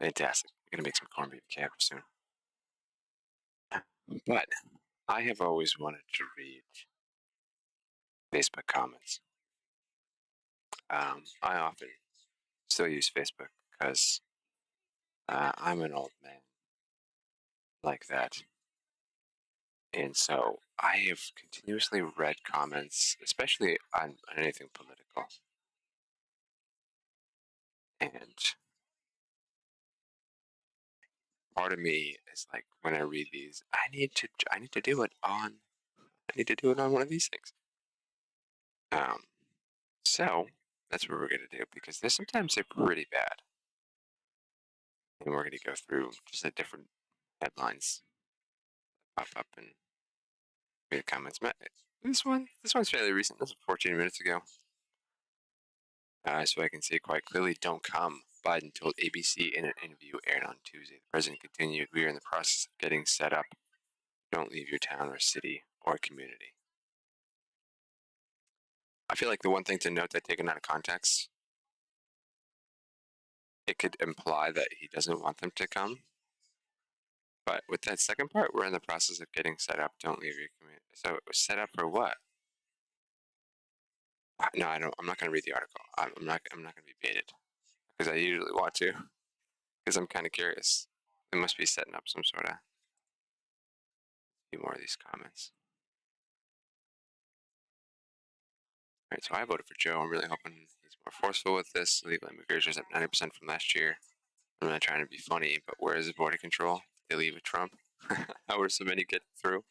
Fantastic. I'm gonna make some corned beef cabbage soon. But I have always wanted to read Facebook comments. I often still use Facebook because I'm an old man like that. And so I have continuously read comments, especially on anything political. And part of me is like, when I read these, I need to do it on I need to do it on one of these things. Um, so that's what we're gonna do because there's sometimes they're pretty bad, and we're gonna go through just the different headlines pop up and read the comments. This one's fairly recent. This was 14 minutes ago. So I can say quite clearly, don't come. Biden told ABC in an interview aired on Tuesday. The president continued, we are in the process of getting set up. Don't leave your town or city or community. I feel like the one thing to note that taken out of context, it could imply that he doesn't want them to come. But with that second part, we're in the process of getting set up. Don't leave your community. So set up for what? No, I don't. I'm not going to read the article. I'm not. I'm not going to be baited because I usually want to because I'm kind of curious. They must be setting up some sort of. Few more of these comments. All right, so I voted for Joe. I'm really hoping he's more forceful with this. Legal immigration is up 90% from last year. I'm not trying to be funny, but where is the border control? They leave with Trump. How were so many getting through?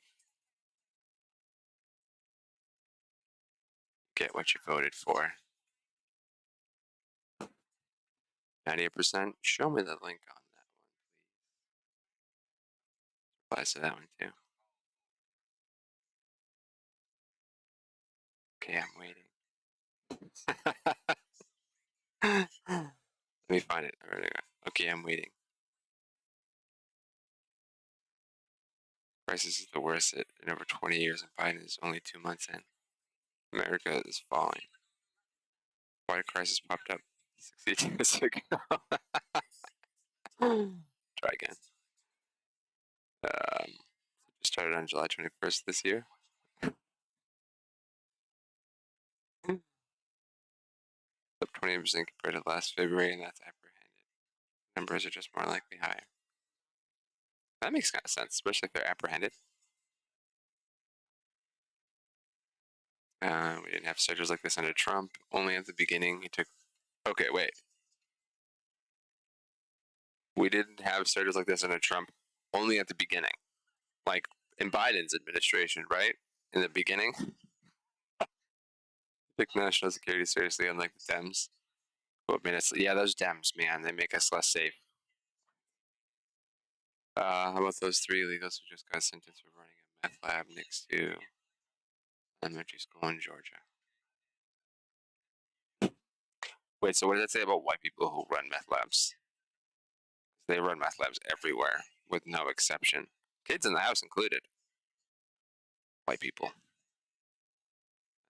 Get what you voted for. 98%. Show me the link on that one, please. Applies to that one too. Okay, I'm waiting. Let me find it. Okay, I'm waiting. Crisis is the worst in over 20 years, and Biden is only 2 months in. America is falling. Why the crisis popped up 60 years ago? Try again. It started on July 21st this year. Up 20% compared to last February, and that's apprehended. Numbers are just more likely higher. That makes kind of sense, especially if they're apprehended. We didn't have surges like this under Trump. Only at the beginning, he took. Okay, wait. We didn't have surges like this under Trump. Only at the beginning, like in Biden's administration, right? In the beginning, took national security seriously, unlike the Dems. What minutes? Yeah, those Dems, man, they make us less safe. How about those 3 illegals who just got sentenced for running a meth lab next to elementary school in Georgia? Wait, so what does that say about white people who run meth labs? They run meth labs everywhere, with no exception. Kids in the house included. White people.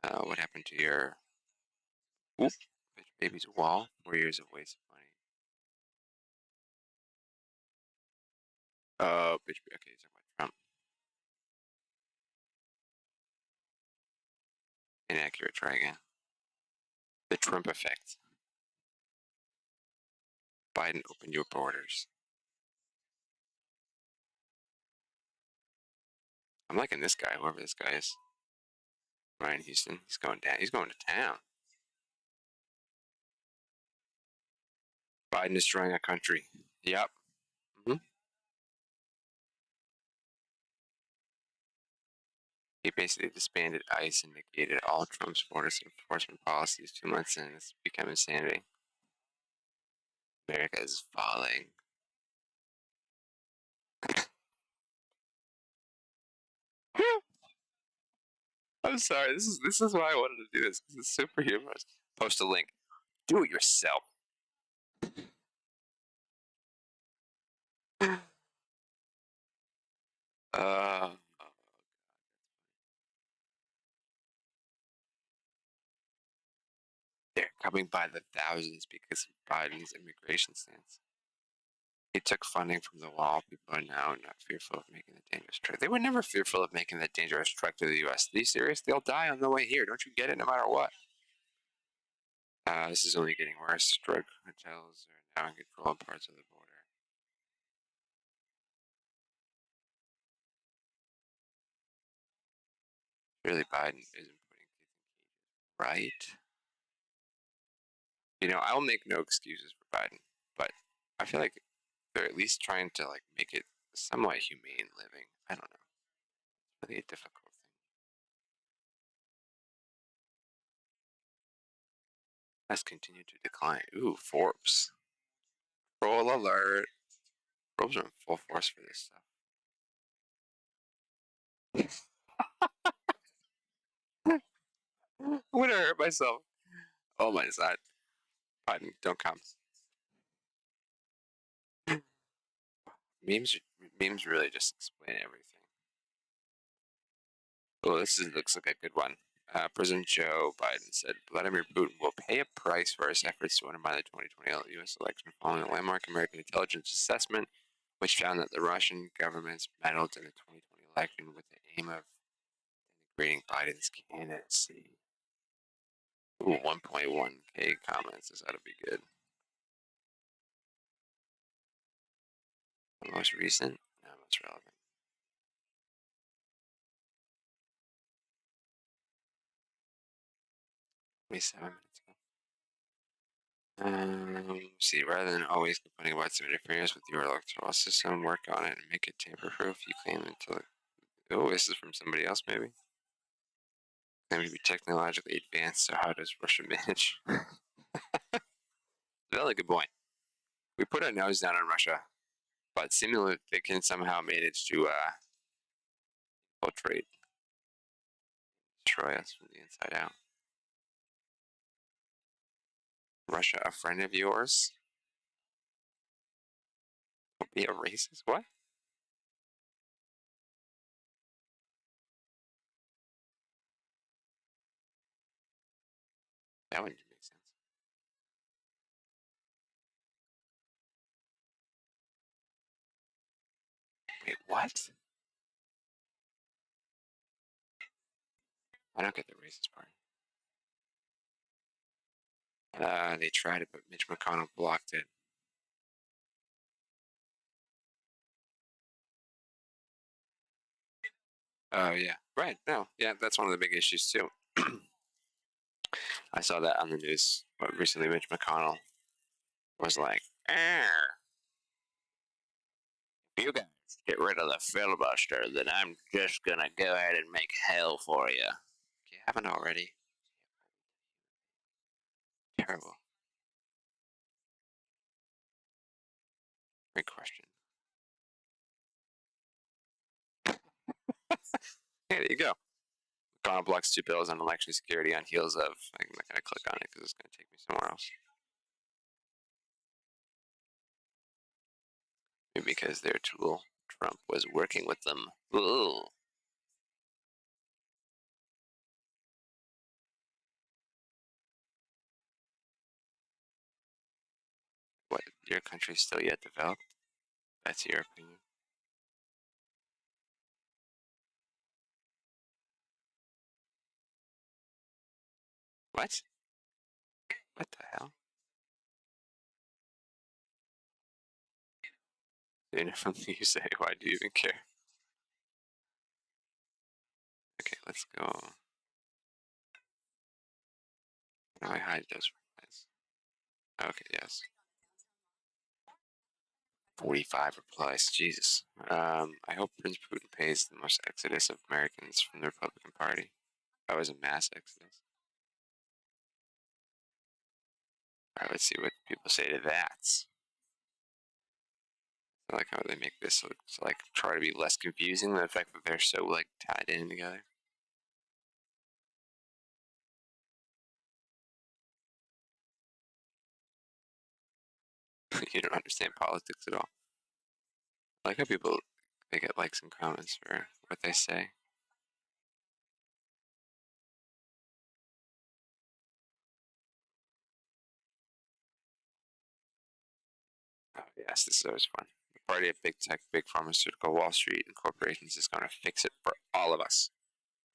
What happened to your baby's wall? 4 years of waste of money. Oh, bitch. Okay, he's talking about Trump. Inaccurate. Try again. The Trump effect. Biden opened your borders. I'm liking this guy, whoever this guy is. Ryan Houston. He's going down. He's going to town. Biden destroying a country. Yep. Mm-hmm. He basically disbanded ICE and negated all Trump's border enforcement policies 2 months in. It's become insanity. America is falling. I'm sorry. This is why I wanted to do this. It's super humorous. Post a link. Do it yourself. Uh, they're coming by the thousands because of Biden's immigration stance. took funding from the wall, people are now not fearful of making the dangerous trek. They were never fearful of making the dangerous trek to the U.S. Are you serious? They'll die on the way here. Don't you get it? No matter what. This is only getting worse. Drug hotels are now in control of parts of the border. Really, Biden isn't putting kids in cages, right? You know, I'll make no excuses for Biden, but I feel like they're at least trying to like make it somewhat humane living. I don't know. It's really a difficult thing. Has continued to decline. Ooh, Forbes. Roll alert. Forbes are in full force for this stuff. I'm gonna hurt myself. Oh my god. Biden, don't come. Memes memes really just explain everything. Oh, looks like a good one. President Joe Biden said Vladimir Putin will pay a price for his efforts to undermine the 2020 U.S. election following a landmark American intelligence assessment, which found that the Russian government's meddled in the 2020 election with the aim of denigrating Biden's candidacy. Ooh, 1.1K comments. This ought to be good. The most recent? No, most relevant. 27 minutes ago. See, rather than always complaining about some interference with your electoral system, work on it and make it tamper-proof. You claim until oh, this is from somebody else, maybe. Claim to be technologically advanced. So how does Russia manage? Really good point. We put our nose down on Russia, but seemingly they can somehow manage to infiltrate, destroy us from the inside out. Russia, a friend of yours? Don't be a racist. What? That wouldn't make sense. Wait, what? I don't get the racist part. They tried it, but Mitch McConnell blocked it. Oh yeah, right. No, yeah, that's one of the big issues too. I saw that on the news. But recently, Mitch McConnell was like, "You guys get rid of the filibuster, then I'm just gonna go ahead and make hell for you." If you haven't already, terrible. Great question. Hey, there you go. McConnell blocks two bills on election security on heels of. I'm not gonna click on it because it's gonna take me somewhere else. Maybe because their tool Trump was working with them. Ooh. What? Your country's still yet developed? That's your opinion. What? What the hell? You say, why do you even care? Okay, let's go. How do I hide those replies? Okay, yes. 45 replies. Jesus. I hope Prince Putin pays the most exodus of Americans from the Republican Party. That was a mass exodus. Alright, let's see what people say to that. I like how they make this look to like try to be less confusing than the fact that they're so like tied in together. You don't understand politics at all. I like how people they get likes and comments for what they say. Oh yeah, Yes, this is always fun. The party of big tech, big pharmaceutical, Wall Street, and corporations is going to fix it for all of us.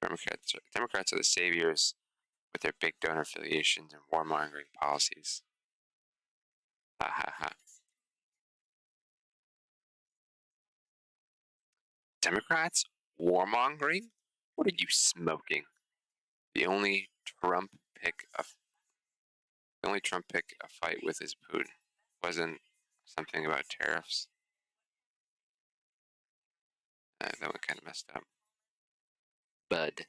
Democrats are the saviors with their big donor affiliations and warmongering policies. Ha ha ha. Democrats warmongering? What are you smoking? The only Trump pick a fight with is Putin. Wasn't something about tariffs? That one kind of messed up. Bud.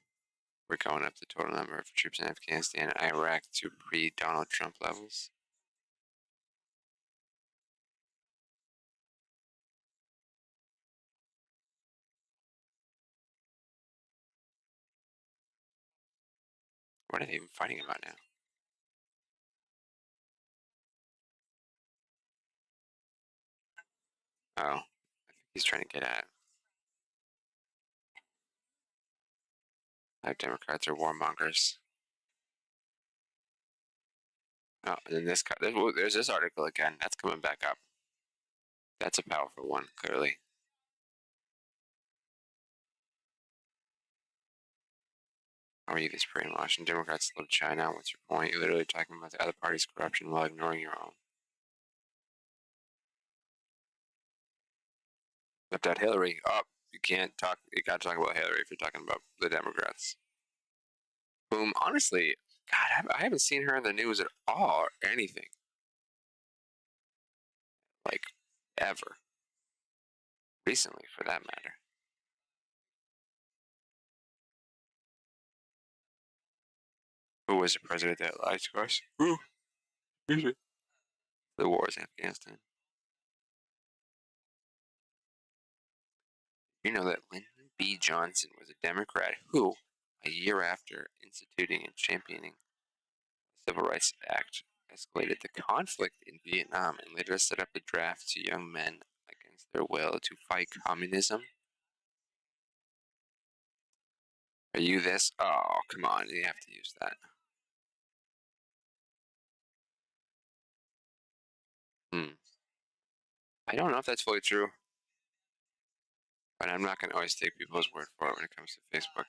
We're going up the total number of troops in Afghanistan and Iraq to pre-Donald Trump levels. What are they even fighting about now? Oh, I think he's trying to get at how Democrats are warmongers. Oh, and then there's this article again. That's coming back up. That's a powerful one, clearly. How are you this brainwashed? And Democrats love China. What's your point? You're literally talking about the other party's corruption while ignoring your own. Left out Hillary. Oh, you can't talk. You gotta talk about Hillary if you're talking about the Democrats. Whom, honestly, God, I haven't seen her in the news at all or anything. Like, ever. Recently, for that matter. Who was the president that lied to us? Who? The wars in Afghanistan. You know that Lyndon B. Johnson was a Democrat who, a year after instituting and championing the Civil Rights Act, escalated the conflict in Vietnam and later set up a draft to young men against their will to fight communism. Are you this? Oh, come on. You have to use that. Hmm. I don't know if that's fully true, but I'm not going to always take people's word for it when it comes to Facebook.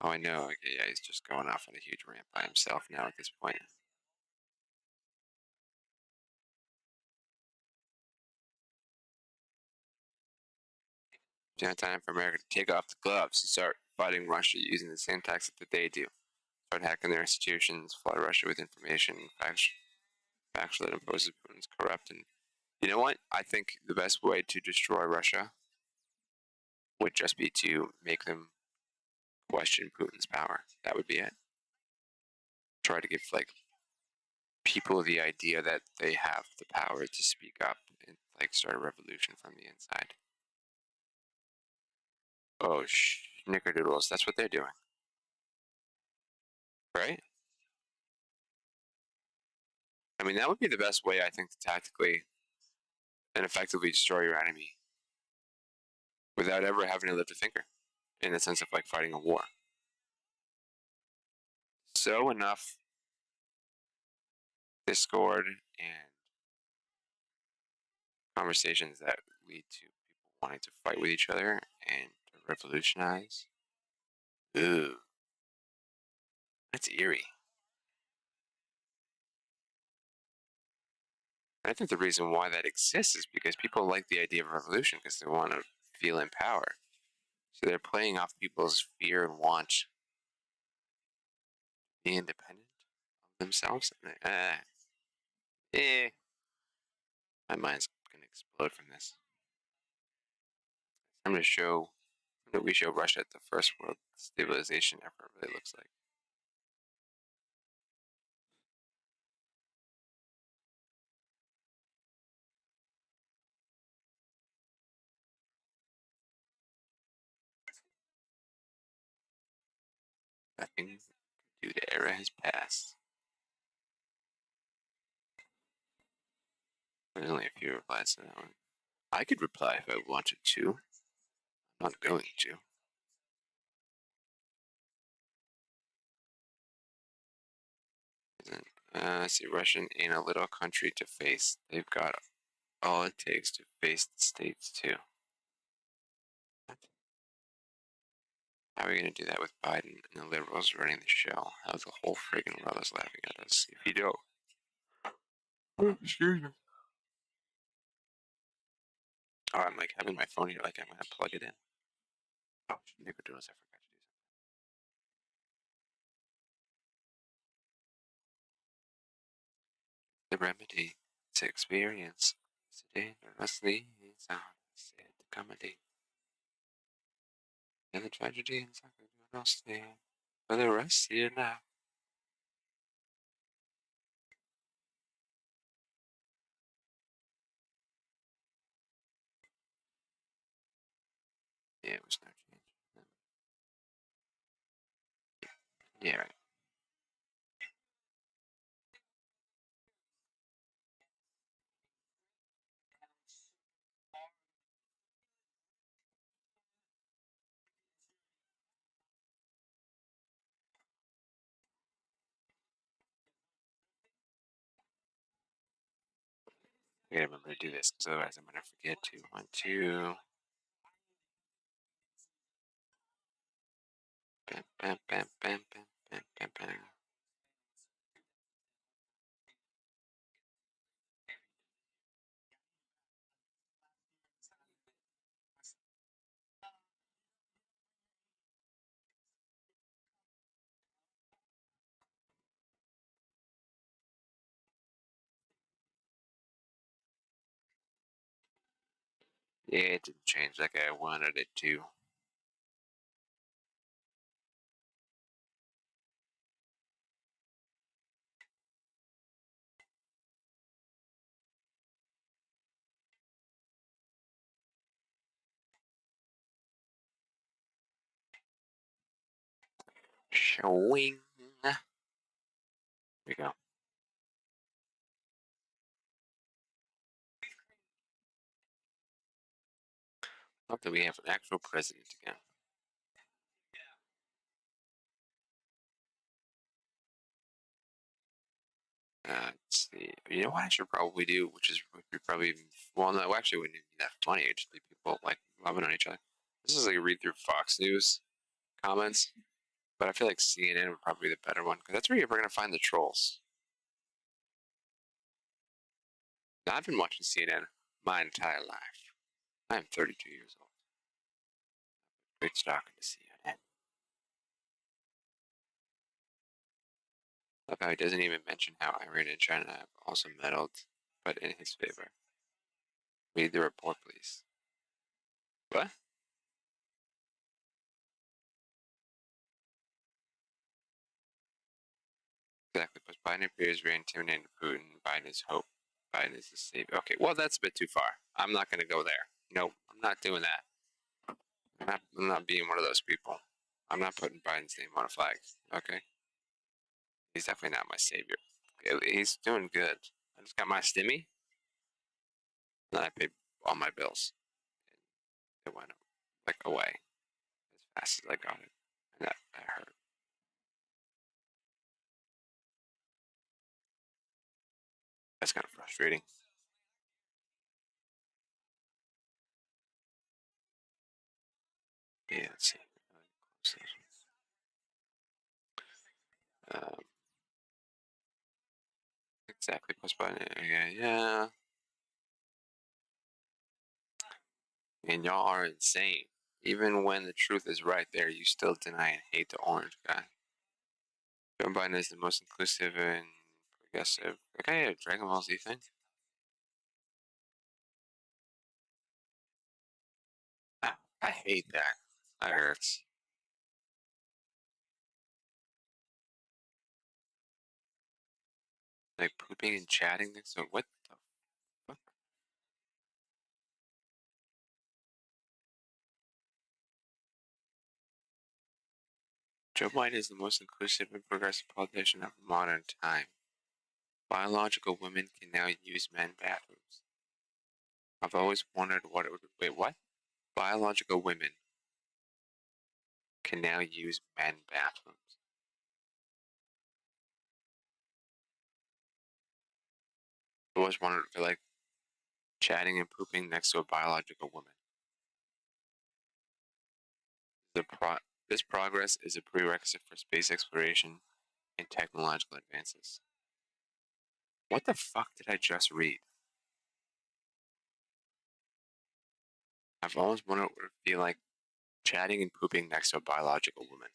Oh, I know. Okay, yeah, he's just going off on a huge rant by himself now at this point. It's now time for America to take off the gloves and start fighting Russia using the same tactics that they do. Start hacking their institutions, flood Russia with information, factual that imposes Putin's corrupt. And you know what? I think the best way to destroy Russia would just be to make them question Putin's power. That would be it. Try to give like people the idea that they have the power to speak up and like start a revolution from the inside. Oh, snickerdoodles. That's what they're doing, right? I mean, that would be the best way, I think, to tactically and effectively destroy your enemy without ever having to lift a finger in the sense of like fighting a war. So enough discord and conversations that lead to people wanting to fight with each other and to revolutionize. Ooh, that's eerie. And I think the reason why that exists is because people like the idea of revolution because they want to feel in power. So they're playing off people's fear and want to be independent of themselves. Eh, my mind's gonna explode from this. I'm gonna show that we show Russia the first world stabilization effort really looks like. Nothing due to era has passed. There's only a few replies to that one. I could reply if I wanted to. I'm not going to. Let's see, Russian ain't a little country to face. They've got all it takes to face the states too. How are we going to do that with Biden and the liberals running the show? How the whole friggin' world is laughing at us if you don't. Excuse me. Oh, I'm like having my phone here, like I'm going to plug it in. Oh, Nickodoodles, I forgot to do something. The remedy is experience. Today, nervously, sound, said the comedy. And the tragedy inside the no stay. For the rest here now. Yeah, it was no change. Yeah, right. I gotta remember to do this, because otherwise I'm gonna forget to. 1, 2. Bam, bam, bam, bam, bam, bam, bam, bam. Yeah, it didn't change like I wanted it to. Showing. There we go. Hope that we have an actual president again. Let's see. You know what I should probably do, which is would be probably well, no, actually, it wouldn't even be that funny. It'd just be people like loving on each other. This is like a read through Fox News comments, but I feel like CNN would probably be the better one because that's where you're gonna find the trolls. Now, I've been watching CNN my entire life. I am 32 years old. Great stalking to CNN. Love how he doesn't even mention how Iran and China have also meddled, but in his favor. Read the report, please. What? Exactly. But Biden appears very intimidating to Putin. Biden is hope. Biden is the savior. Okay, well, that's a bit too far. I'm not going to go there. Nope, I'm not doing that. I'm not being one of those people. I'm not putting Biden's name on a flag. Okay? He's definitely not my savior. He's doing good. I just got my stimmy, and then I paid all my bills. It went like away as fast as I got it. And that hurt. That's kind of frustrating. Yeah, let's see. Um, exactly. Push button. Yeah, yeah. And y'all are insane. Even when the truth is right there, you still deny and hate the orange guy. Joe Biden is the most inclusive and progressive. Okay, a Dragon Ball Z thing. Ah, I hate that. That hurts. Like pooping and chatting. So what the fuck? Joe Biden is the most inclusive and progressive politician of modern time. Biological women can now use men bathrooms. I've always wondered what it would. Wait, what? Biological women can now use men bathrooms. always wanted to feel like chatting and pooping next to a biological woman. This progress is a prerequisite for space exploration and technological advances. What the fuck did I just read? I've always wanted to feel like chatting and pooping next to a biological woman.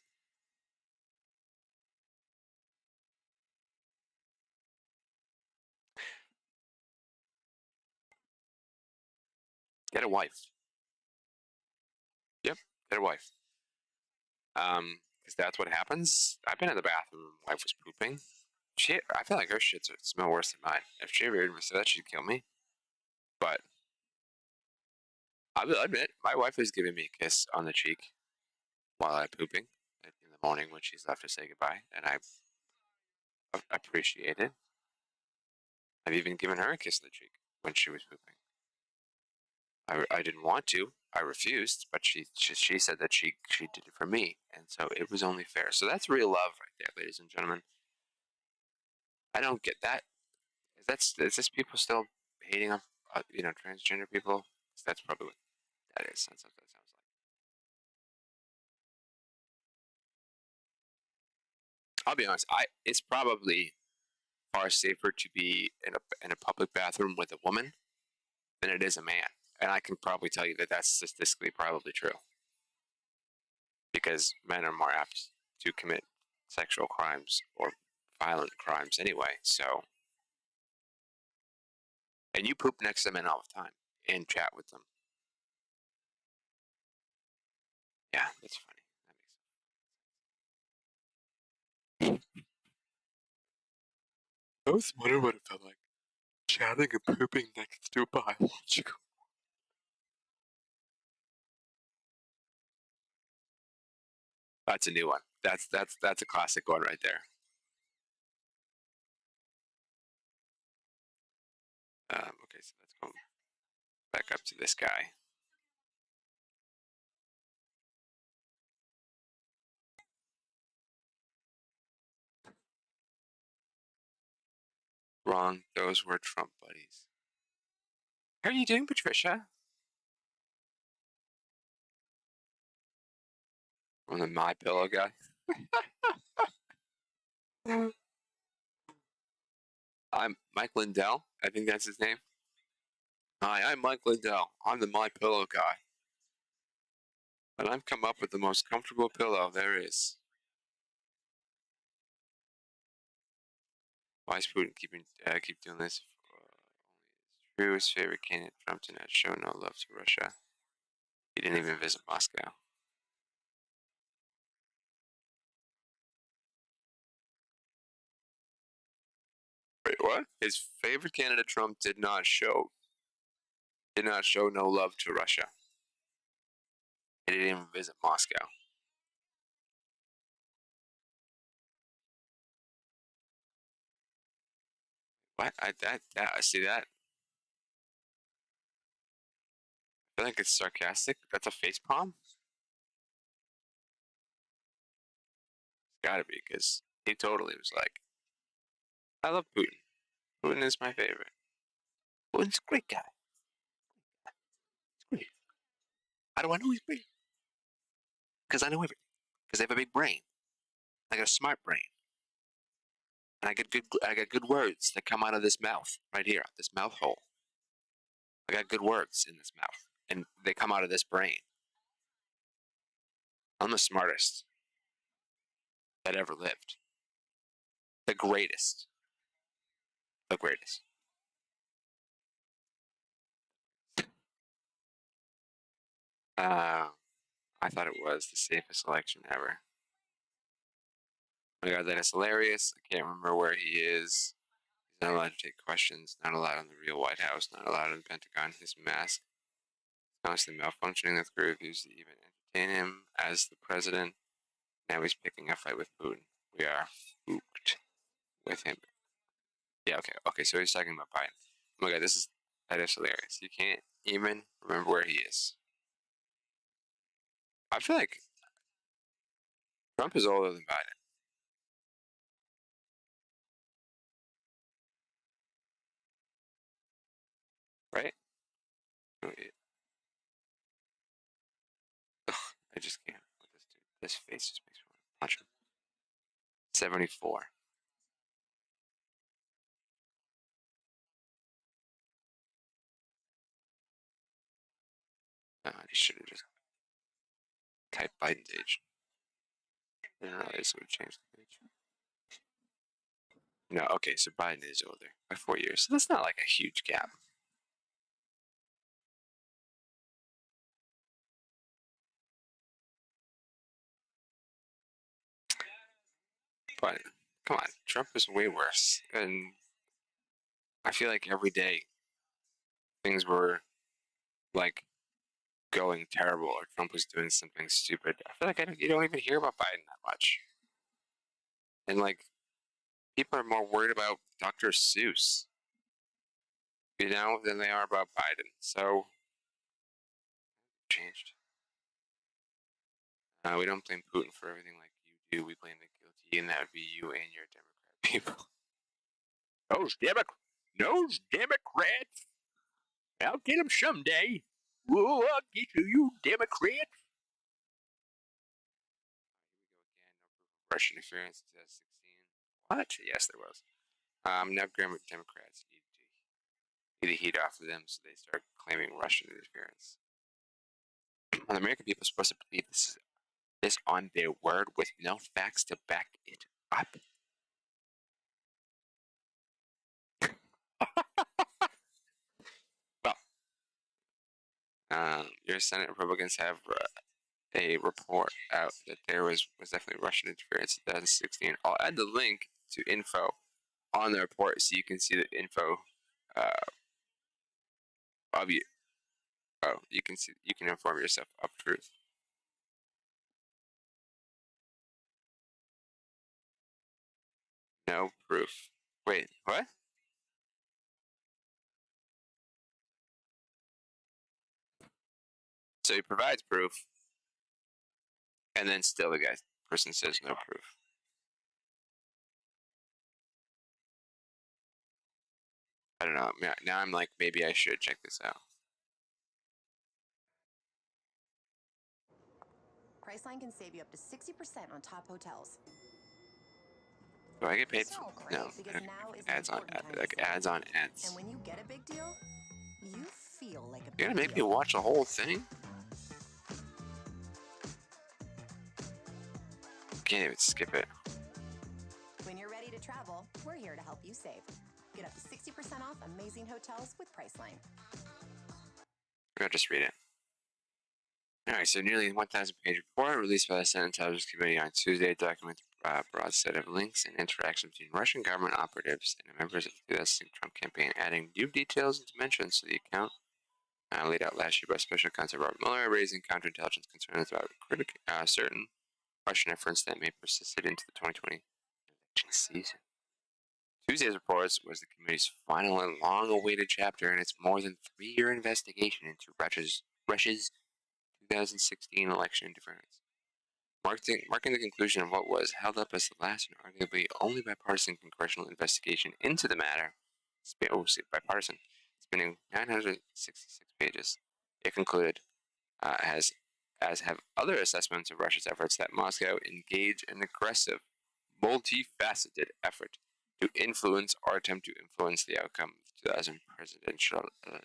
Get a wife. Yep, get a wife. Because that's what happens. I've been in the bathroom when my wife was pooping. I feel like her shits smell worse than mine. If she ever admits to that, she'd kill me. But I will admit, my wife has given me a kiss on the cheek while I'm pooping in the morning when she's left to say goodbye, and I appreciate it. I've even given her a kiss on the cheek when she was pooping. I didn't want to. I refused, but she said that she did it for me, and so it was only fair. So that's real love right there, ladies and gentlemen. I don't get that. Is this people still hating on transgender people? That's probably what that is. That's what that sounds like. I'll be honest. It's probably far safer to be in a public bathroom with a woman than it is a man, and I can probably tell you that that's statistically probably true because men are more apt to commit sexual crimes or violent crimes anyway. So, and you poop next to men all the time and chat with them. Yeah, that's funny. That makes sense. I always wondered what it felt like chatting and pooping next to a biological. That's a new one. That's a classic one right there. Okay, so let's go back up to this guy. Wrong. Those were Trump buddies. How are you doing, Patricia? I'm the My Pillow guy. I'm Mike Lindell. I think that's his name. Hi, I'm Mike Lindell. I'm the My Pillow guy, and I've come up with the most comfortable pillow there is. Why is Putin keep doing this? True, his favorite candidate, Trump, did not show no love to Russia. He didn't even visit Moscow. Wait, what? His favorite candidate, Trump, did not show no love to Russia. He didn't even visit Moscow. What? I see that. I feel like it's sarcastic. That's a face palm. It's gotta be because he totally was like, "I love Putin. Putin is my favorite. Putin's a great guy. He's great. How do I know he's great? Because I know everything. Because I have a big brain. I got a smart brain, and I got good words that come out of this mouth right here, this mouth hole. I got good words in this mouth, and they come out of this brain. I'm the smartest that ever lived. The greatest. The greatest. Uh, I thought it was the safest election ever. Oh my god, that is hilarious. I can't remember where he is. He's not allowed to take questions, not allowed in the real White House, not allowed in the Pentagon. His mask is constantly malfunctioning. The crew refused to even entertain him as the president. Now he's picking a fight with Putin. We are spooked with him. Yeah, okay, okay, so he's talking about Biden. Oh my god, that is hilarious. You can't even remember where he is. I feel like Trump is older than Biden. right? Wait. Ugh, I just can't with this dude. This face just makes me want to punch him. 74. I should have just typed Biden's age. I didn't realize it would change the page. No, okay, so Biden is older by 4 years. So that's not like a huge gap. But come on, Trump is way worse. And I feel like every day things were like going terrible or Trump was doing something stupid. I feel like you don't even hear about Biden that much. And like people are more worried about Dr. Seuss, than they are about Biden. So changed. We don't blame Putin for everything like you do. We blame the guilty, and that would be you and your Democrat people. Those Democrats. I'll get them someday. Whoa, I'll get you Democrats. Russian interference in 2016. What? Yes, there was. Now Democrats need to get the heat off of them, so they start claiming Russian interference. The American people are supposed to believe this on their word with no facts to back it up. Well, your Senate Republicans have a report out that there was definitely Russian interference in 2016. I'll add the link to info on the report so you can see the info uh, of you. Oh, you can inform yourself of truth. No proof. Wait, what? So he provides proof, and then still the person says no proof. I don't know. Now I'm like, maybe I should check this out. Priceline can save you up to 60% on top hotels. Do I get paid So for great, no? because now is Ads on like ads on ads. And when you get a big deal, you feel like a big You're gonna make deal. me watch the whole thing? Can't even skip it. When you're ready to travel, we're here to help you save. Get up to 60% off amazing hotels with Priceline. I'll just read it. Alright, so nearly 1,000-page report released by the Senate Intelligence Committee on Tuesday documents a broad set of links and interactions between Russian government operatives and members of the 2016 Trump campaign, adding new details and dimensions to the account laid out last year by Special Counsel Robert Mueller, raising counterintelligence concerns about certain Russian efforts that may persist into the 2020 election season. Tuesday's report was the committee's final and long-awaited chapter in its more than 3-year investigation into Russia's 2016 election interference, marking the conclusion of what was held up as the last and arguably only bipartisan congressional investigation into the matter. Bipartisan, spanning 966 pages. It concluded, as have other assessments of Russia's efforts, that Moscow engaged in an aggressive, multifaceted effort to influence or attempt to influence the outcome of the 2000 presidential election.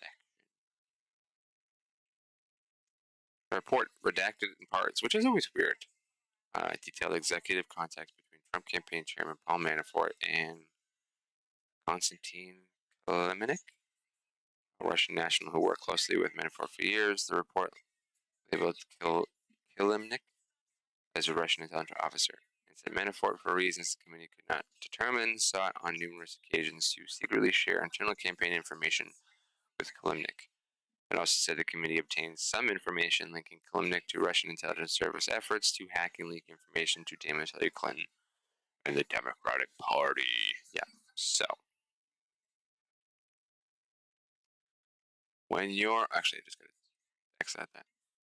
The report, redacted in parts, which is always weird, detailed executive contacts between Trump campaign chairman Paul Manafort and Konstantin Kilimnik, a Russian national who worked closely with Manafort for years. The report labeled Kilimnik as a Russian intelligence officer and said Manafort, for reasons the committee could not determine, sought on numerous occasions to secretly share internal campaign information with Kilimnik. It also said the committee obtained some information linking Kilimnik to Russian intelligence service efforts to hack and leak information to damage Hillary Clinton and the Democratic Party. Yeah, so when you're actually, I just got to X out that.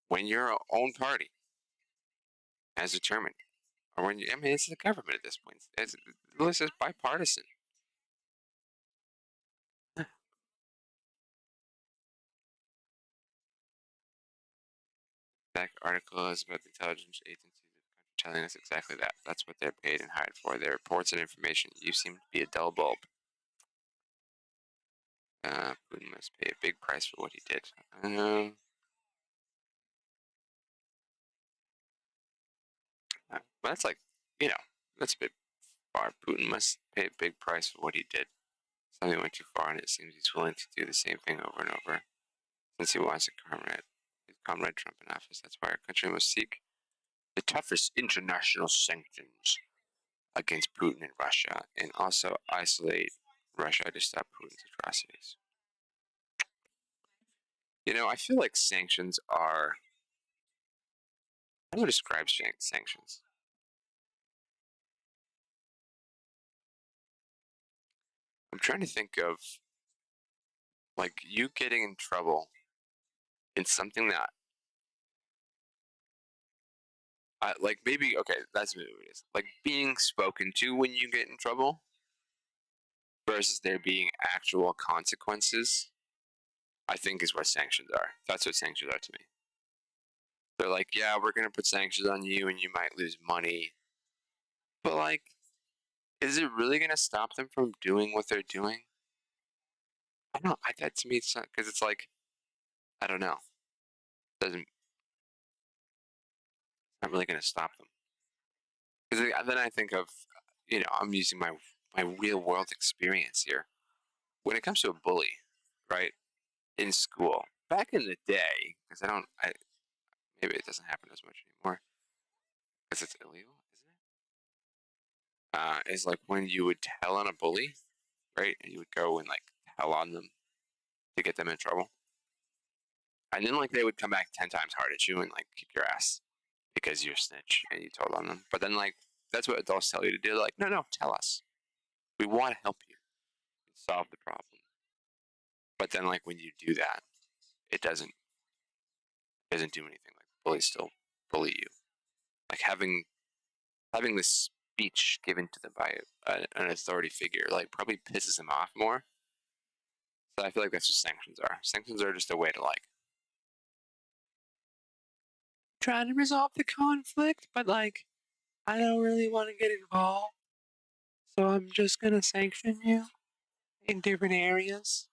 When your own party has determined, or when you, I mean, it's the government at this point. The list is bipartisan. That article is about the intelligence agencies of the country telling us exactly that. That's what they're paid and hired for. Their reports and information. You seem to be a dull bulb. Putin must pay a big price for what he did. But that's like, that's a bit far. Putin must pay a big price for what he did. Something went too far, and it seems he's willing to do the same thing over and over. Since he wants his comrade Trump in office, that's why our country must seek the toughest international sanctions against Putin and Russia, and also isolate Russia to stop Putin's atrocities. I feel like sanctions are. How do you describe sanctions? I'm trying to think of like you getting in trouble in something that, like maybe okay, that's maybe what it is. Like being spoken to when you get in trouble versus there being actual consequences. I think is what sanctions are. That's what sanctions are to me. They're like, yeah, we're gonna put sanctions on you, and you might lose money, but like, is it really gonna stop them from doing what they're doing? I don't. That to me, it's not because it's like, I don't know. Doesn't Not really gonna stop them. Because then I think of, I'm using my real world experience here. When it comes to a bully, right, in school, back in the day, because maybe it doesn't happen as much anymore because it's illegal, isn't it? Is like when you would tell on a bully, right, and you would go and like tell on them to get them in trouble, and then like they would come back 10 times hard at you and like kick your ass because you're a snitch and you told on them. But then like that's what adults tell you to do. They're like, no, no, tell us. We want to help you solve the problem. But then like when you do that, it doesn't do anything. Like bullies still bully you. Like having this speech given to them by an authority figure like probably pisses them off more. So I feel like that's what sanctions are. Sanctions are just a way to like try to resolve the conflict, but like I don't really want to get involved, so I'm just gonna sanction you in different areas,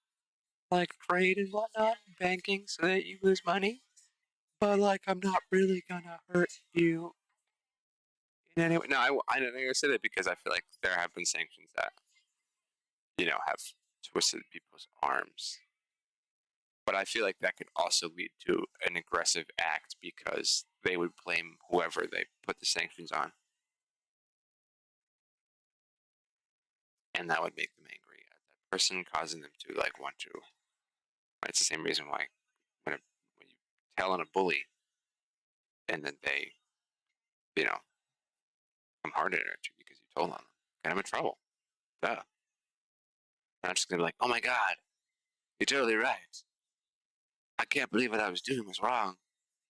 like trade and whatnot, banking, so that you lose money. But like I'm not really gonna hurt you in any way. No, I don't think I said it because I feel like there have been sanctions that have twisted people's arms. But I feel like that could also lead to an aggressive act because they would blame whoever they put the sanctions on. And that would make them angry at that person, causing them to like want to. It's the same reason why when you tell on a bully and then they, you know, come harder at you because you told on them, get them in trouble. Duh. They're not just gonna be like, oh my god, you're totally right. I can't believe what I was doing was wrong.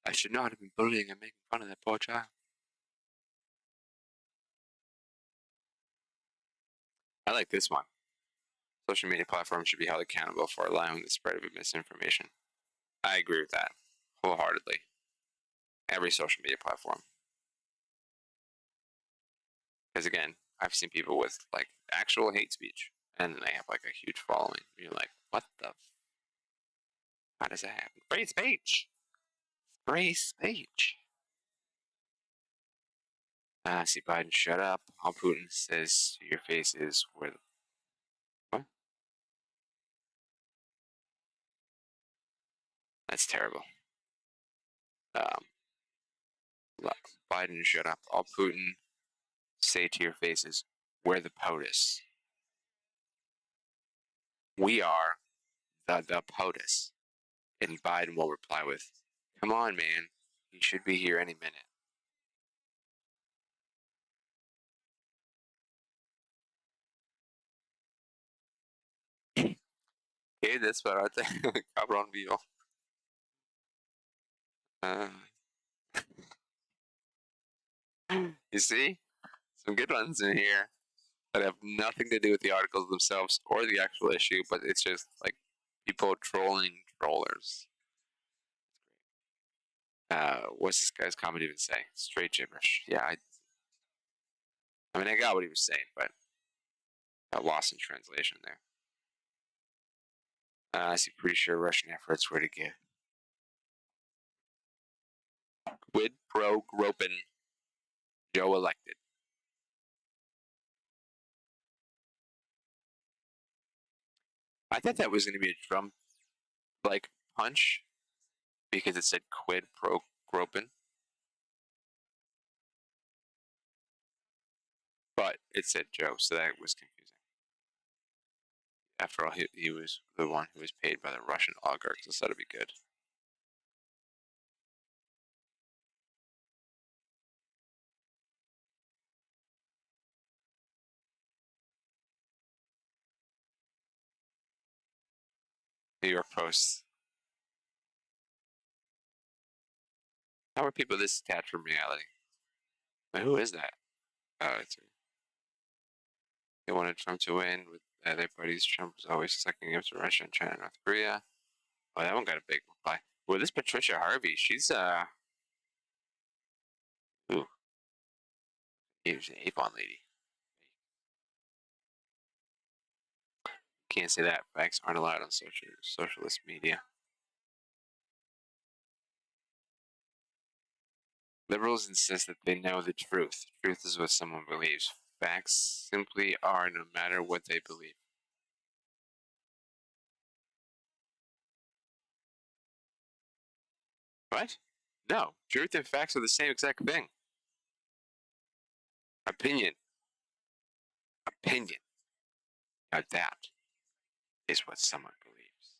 I should not have been bullying and making fun of that poor child. I like this one. Social media platforms should be held accountable for allowing the spread of misinformation. I agree with that wholeheartedly. Every social media platform. Because again, I've seen people with like actual hate speech and they have like a huge following. You're like, what the? How does that happen? Free speech! Free speech! See, Biden, shut up. All Putin says to your face is where the. What? That's terrible. Um, Biden, shut up. All Putin say to your face is, we're the POTUS. We are the POTUS. And Biden will reply with, come on, man. He should be here any minute. Okay, that's what I think. Cabron Vio. Uh, you see? Some good ones in here that have nothing to do with the articles themselves or the actual issue, but it's just like people trolling trollers. What's this guy's comment even say? Straight gibberish. Yeah, I mean, I got what he was saying, but got lost in translation there. I'm pretty sure Russian efforts were to get quid pro groping Joe elected. I thought that was going to be a Trump like punch because it said quid pro groping, but it said Joe, so that was confusing. After all, he was the one who was paid by the Russian oligarchs, so that'd be good. New York Post. How are people this detached from reality? But who is that? Oh, they wanted Trump to win with their buddies. Trump was always sucking up to Russia and China and North Korea. Oh, that one got a big reply. Well, this Patricia Harvey, she's ooh, she's an Avon lady. Can't say that. Facts aren't allowed on socialist media. Liberals insist that they know the truth. Truth is what someone believes. Facts simply are no matter what they believe. What? No. Truth and facts are the same exact thing. Opinion. Opinion. Now that is what someone believes.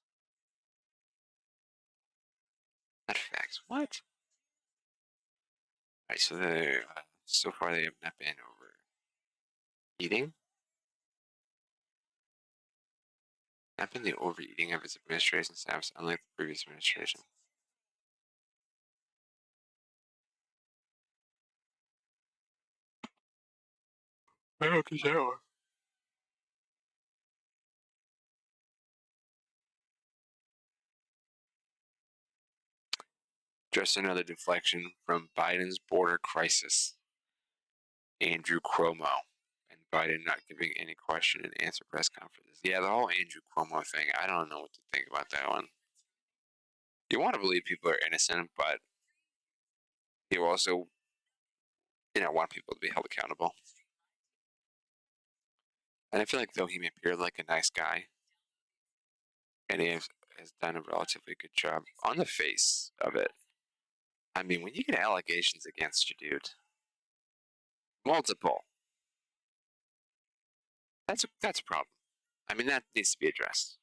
Not facts. What? Alright, so far they have not been over eating. Not been the overeating of his administration staffs, unlike the previous administration. I don't think so. Just another deflection from Biden's border crisis. Andrew Cuomo and Biden not giving any question and answer press conferences. Yeah, the whole Andrew Cuomo thing, I don't know what to think about that one. You want to believe people are innocent, but you also, want people to be held accountable. And I feel like though he may appear like a nice guy, and he has done a relatively good job on the face of it. I mean, when you get allegations against you, dude, multiple, that's a problem. I mean, that needs to be addressed.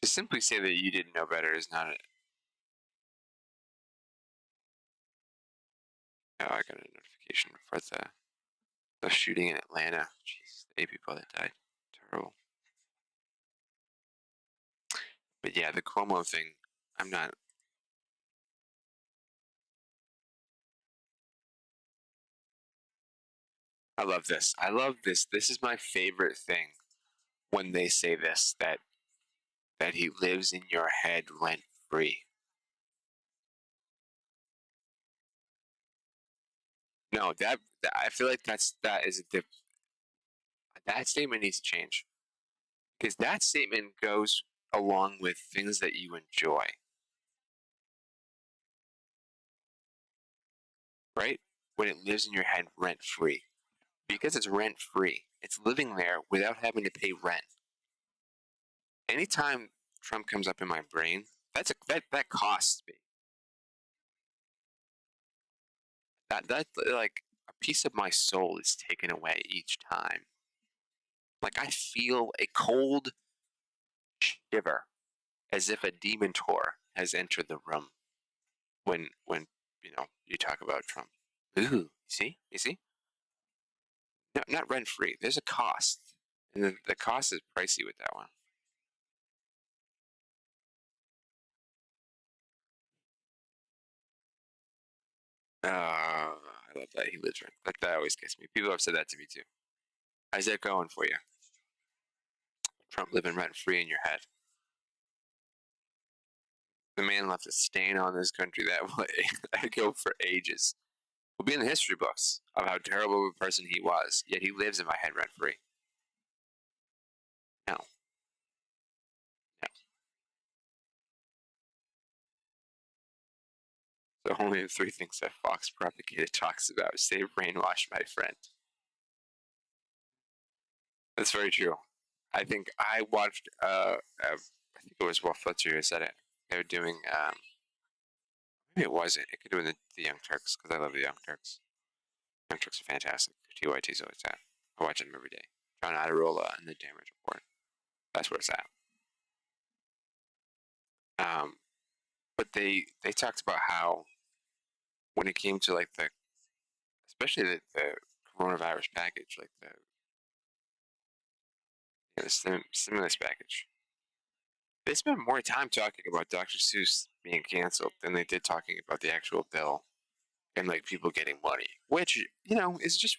To simply say that you didn't know better is not a. Oh, I got a notification for the shooting in Atlanta. Jeez, the 8 people that died. Terrible. But yeah, the Cuomo thing, I'm not. I love this. I love this. This is my favorite thing when they say this that he lives in your head rent free. No, that I feel like that is that statement needs to change because that statement goes along with things that you enjoy, right? When it lives in your head rent free, because it's rent free, it's living there without having to pay rent. Anytime Trump comes up in my brain, that costs me. That like a piece of my soul is taken away each time. Like I feel a cold shiver as if a demon tour has entered the room when you talk about Trump. Ooh, you see? No, not rent free. There's a cost, and the cost is pricey with that one. I love that he lives rent. That always gets me. People have said that to me too. How's that going for you? Trump living rent free in your head. The man left a stain on this country that way. I go for ages. Will be in the history books of how terrible of a person he was, yet he lives in my head rent free. No. No. So only the three things that Fox propagated talks about. Say brainwash my friend. That's very true. I think I watched, I think it was Wolf Fletcher who said it. They were doing, maybe it wasn't. It could have been the Young Turks, because I love the Young Turks. Young Turks are fantastic. TYT's always at. I watch them every day. John Adirola and the Damage Report. That's where it's at. But they talked about how when it came to like especially the coronavirus package, like the stimulus package, they spent more time talking about Dr. Seuss being canceled than they did talking about the actual bill and like people getting money, which is just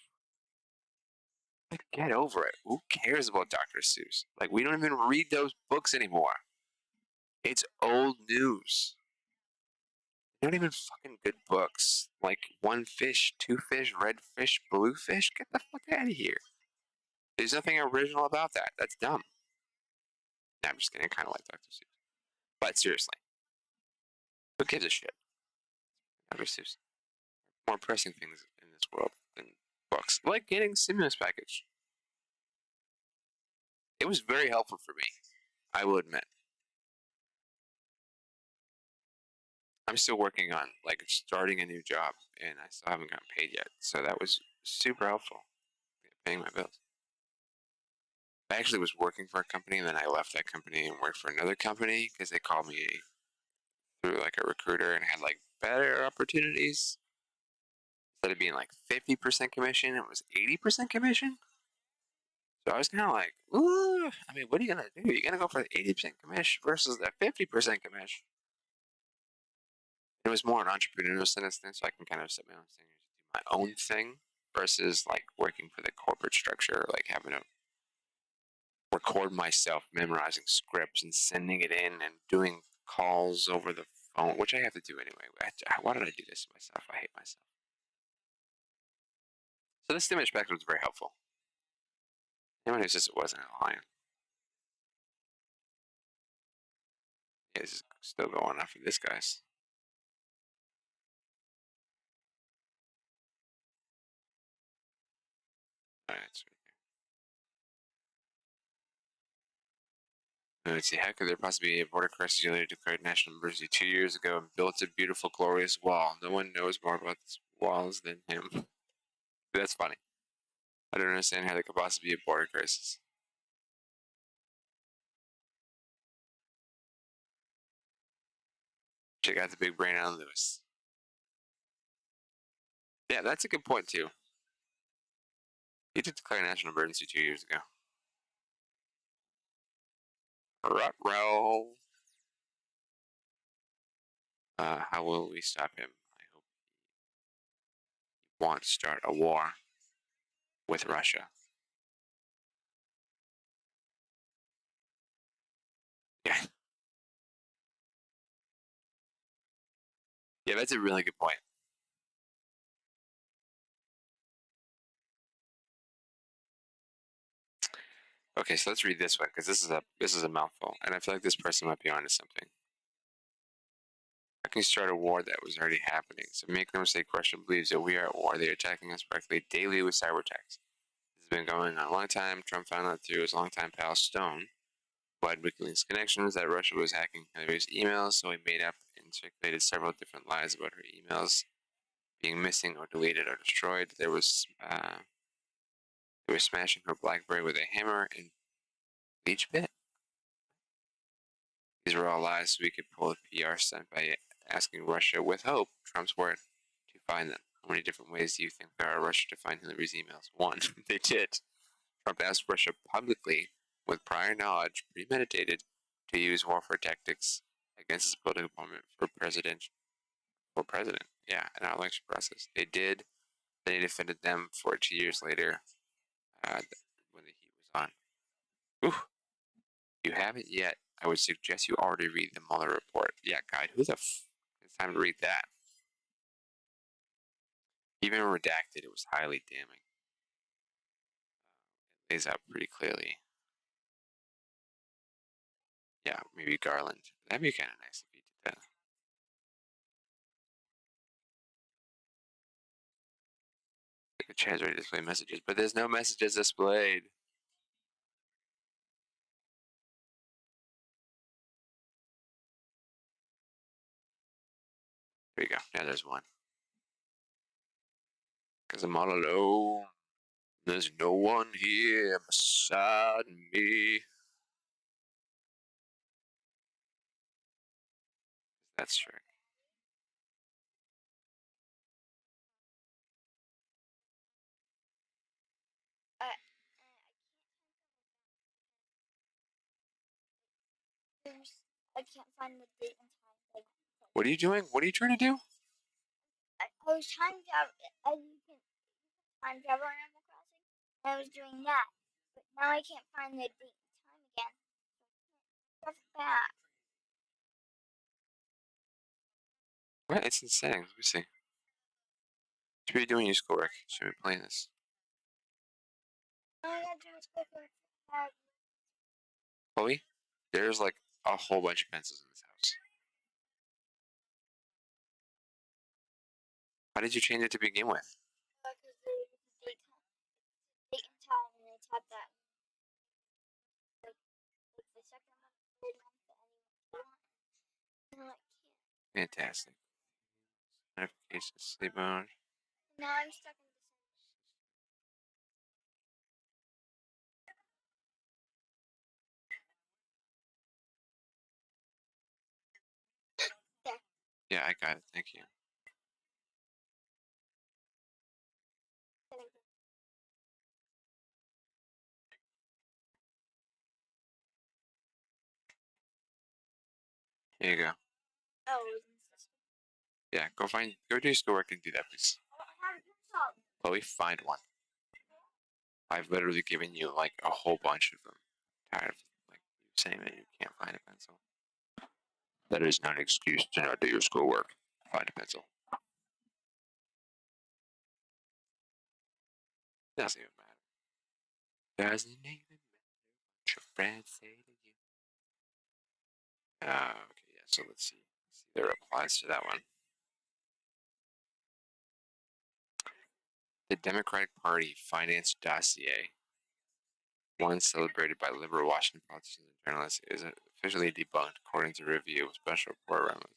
like get over it. Who cares about Dr. Seuss? Like we don't even read those books anymore. It's old news. They're not even fucking good books. Like one fish, two fish, red fish, blue fish. Get the fuck out of here. There's nothing original about that. That's dumb. No, I'm just kidding. I kind of like Dr. Seuss. But seriously, who gives a shit? Dr. Seuss. More pressing things in this world than books. Like getting stimulus package. It was very helpful for me. I will admit. I'm still working on like starting a new job, and I still haven't gotten paid yet. So that was super helpful. Paying my bills. I actually was working for a company, and then I left that company and worked for another company because they called me through like a recruiter and had like better opportunities. Instead of being like 50% commission, it was 80% commission. So I was kind of like, ooh, I mean, what are you gonna do? You're gonna go for the 80% commission versus the 50% commission. It was more an entrepreneurial sense thing, so I can kind of set my own thing, do my own thing versus like working for the corporate structure, like having to record myself memorizing scripts and sending it in and doing calls over the phone, which I have to do anyway. Why did I do this to myself? I hate myself. So this image back was very helpful. Anyone who says it wasn't a lion. Yeah, this is still going after this guy's. Alright, it's right here. Let's see, how could there possibly be a border crisis? You later declared national emergency 2 years ago and built a beautiful, glorious wall. No one knows more about these walls than him. That's funny. I don't understand how there could possibly be a border crisis. Check out the big brain on Lewis. Yeah, that's a good point, too. He did declare national emergency 2 years ago. Ruh-roh. How will we stop him? I hope he won't start a war with Russia. Yeah. Yeah, that's a really good point. Okay, so let's read this one because this is a mouthful, and I feel like this person might be onto something. How can you start a war that was already happening? So make no mistake, Russia believes that we are at war. They are attacking us practically daily with cyber attacks. This has been going on a long time. Trump found out through his longtime pal Stone, who had WikiLeaks connections, that Russia was hacking Hillary's emails, so he made up and circulated several different lies about her emails being missing or deleted or destroyed. They were smashing her BlackBerry with a hammer and each bit. These were all lies, so we could pull a PR stunt by asking Russia, with hope, Trump's word, to find them. How many different ways do you think there are Russia to find Hillary's emails? One, they did. Trump asked Russia publicly, with prior knowledge, premeditated, to use warfare tactics against his political opponent for president. Yeah, in our election process. They did. Then he defended them for 2 years later, when the heat was on. Ooh, you haven't yet I would suggest you already read the Mueller report. Yeah, guide. Who the it's time to read that? Even redacted, it was highly damning. It lays out pretty clearly. Yeah, maybe Garland. That'd be kind of nice if he did that. The chat's ready to display messages, but there's no messages displayed. There you go. Yeah, there's one. Because I'm all alone. There's no one here beside me. That's true. I can't find the date and time. What are you doing? What are you trying to do? I was trying to have time travel on Animal Crossing, and I was doing that, but now I can't find the date and time again. Press back. What? It's insane. Let me see. What are you doing in your schoolwork? Should we be playing this? All I gotta do is go for Chloe, there's like a whole bunch of pencils in this house. How did you change it to begin with? because there's date and time, and it's at that. Like the second one, third one, that anyone can want. No, I can't. Fantastic. Notifications, sleep mode. Now I'm stuck in the same. Yeah, I got it. Thank you. Here you go. Oh, it was in this one. Yeah, go do your schoolwork and do that, please. I don't have a pencil. Chloe, find one. I've literally given you like a whole bunch of them. Tired of like you saying that you can't find a pencil. That is not an excuse to not do your schoolwork. Find a pencil. Doesn't even matter. Doesn't even matter what your friends say to you. Okay, yeah, so let's see. Let's see if there applies to that one. The Democratic Party finance dossier, once celebrated by liberal Washington politicians and journalists, is officially debunked according to a review of special report remnants.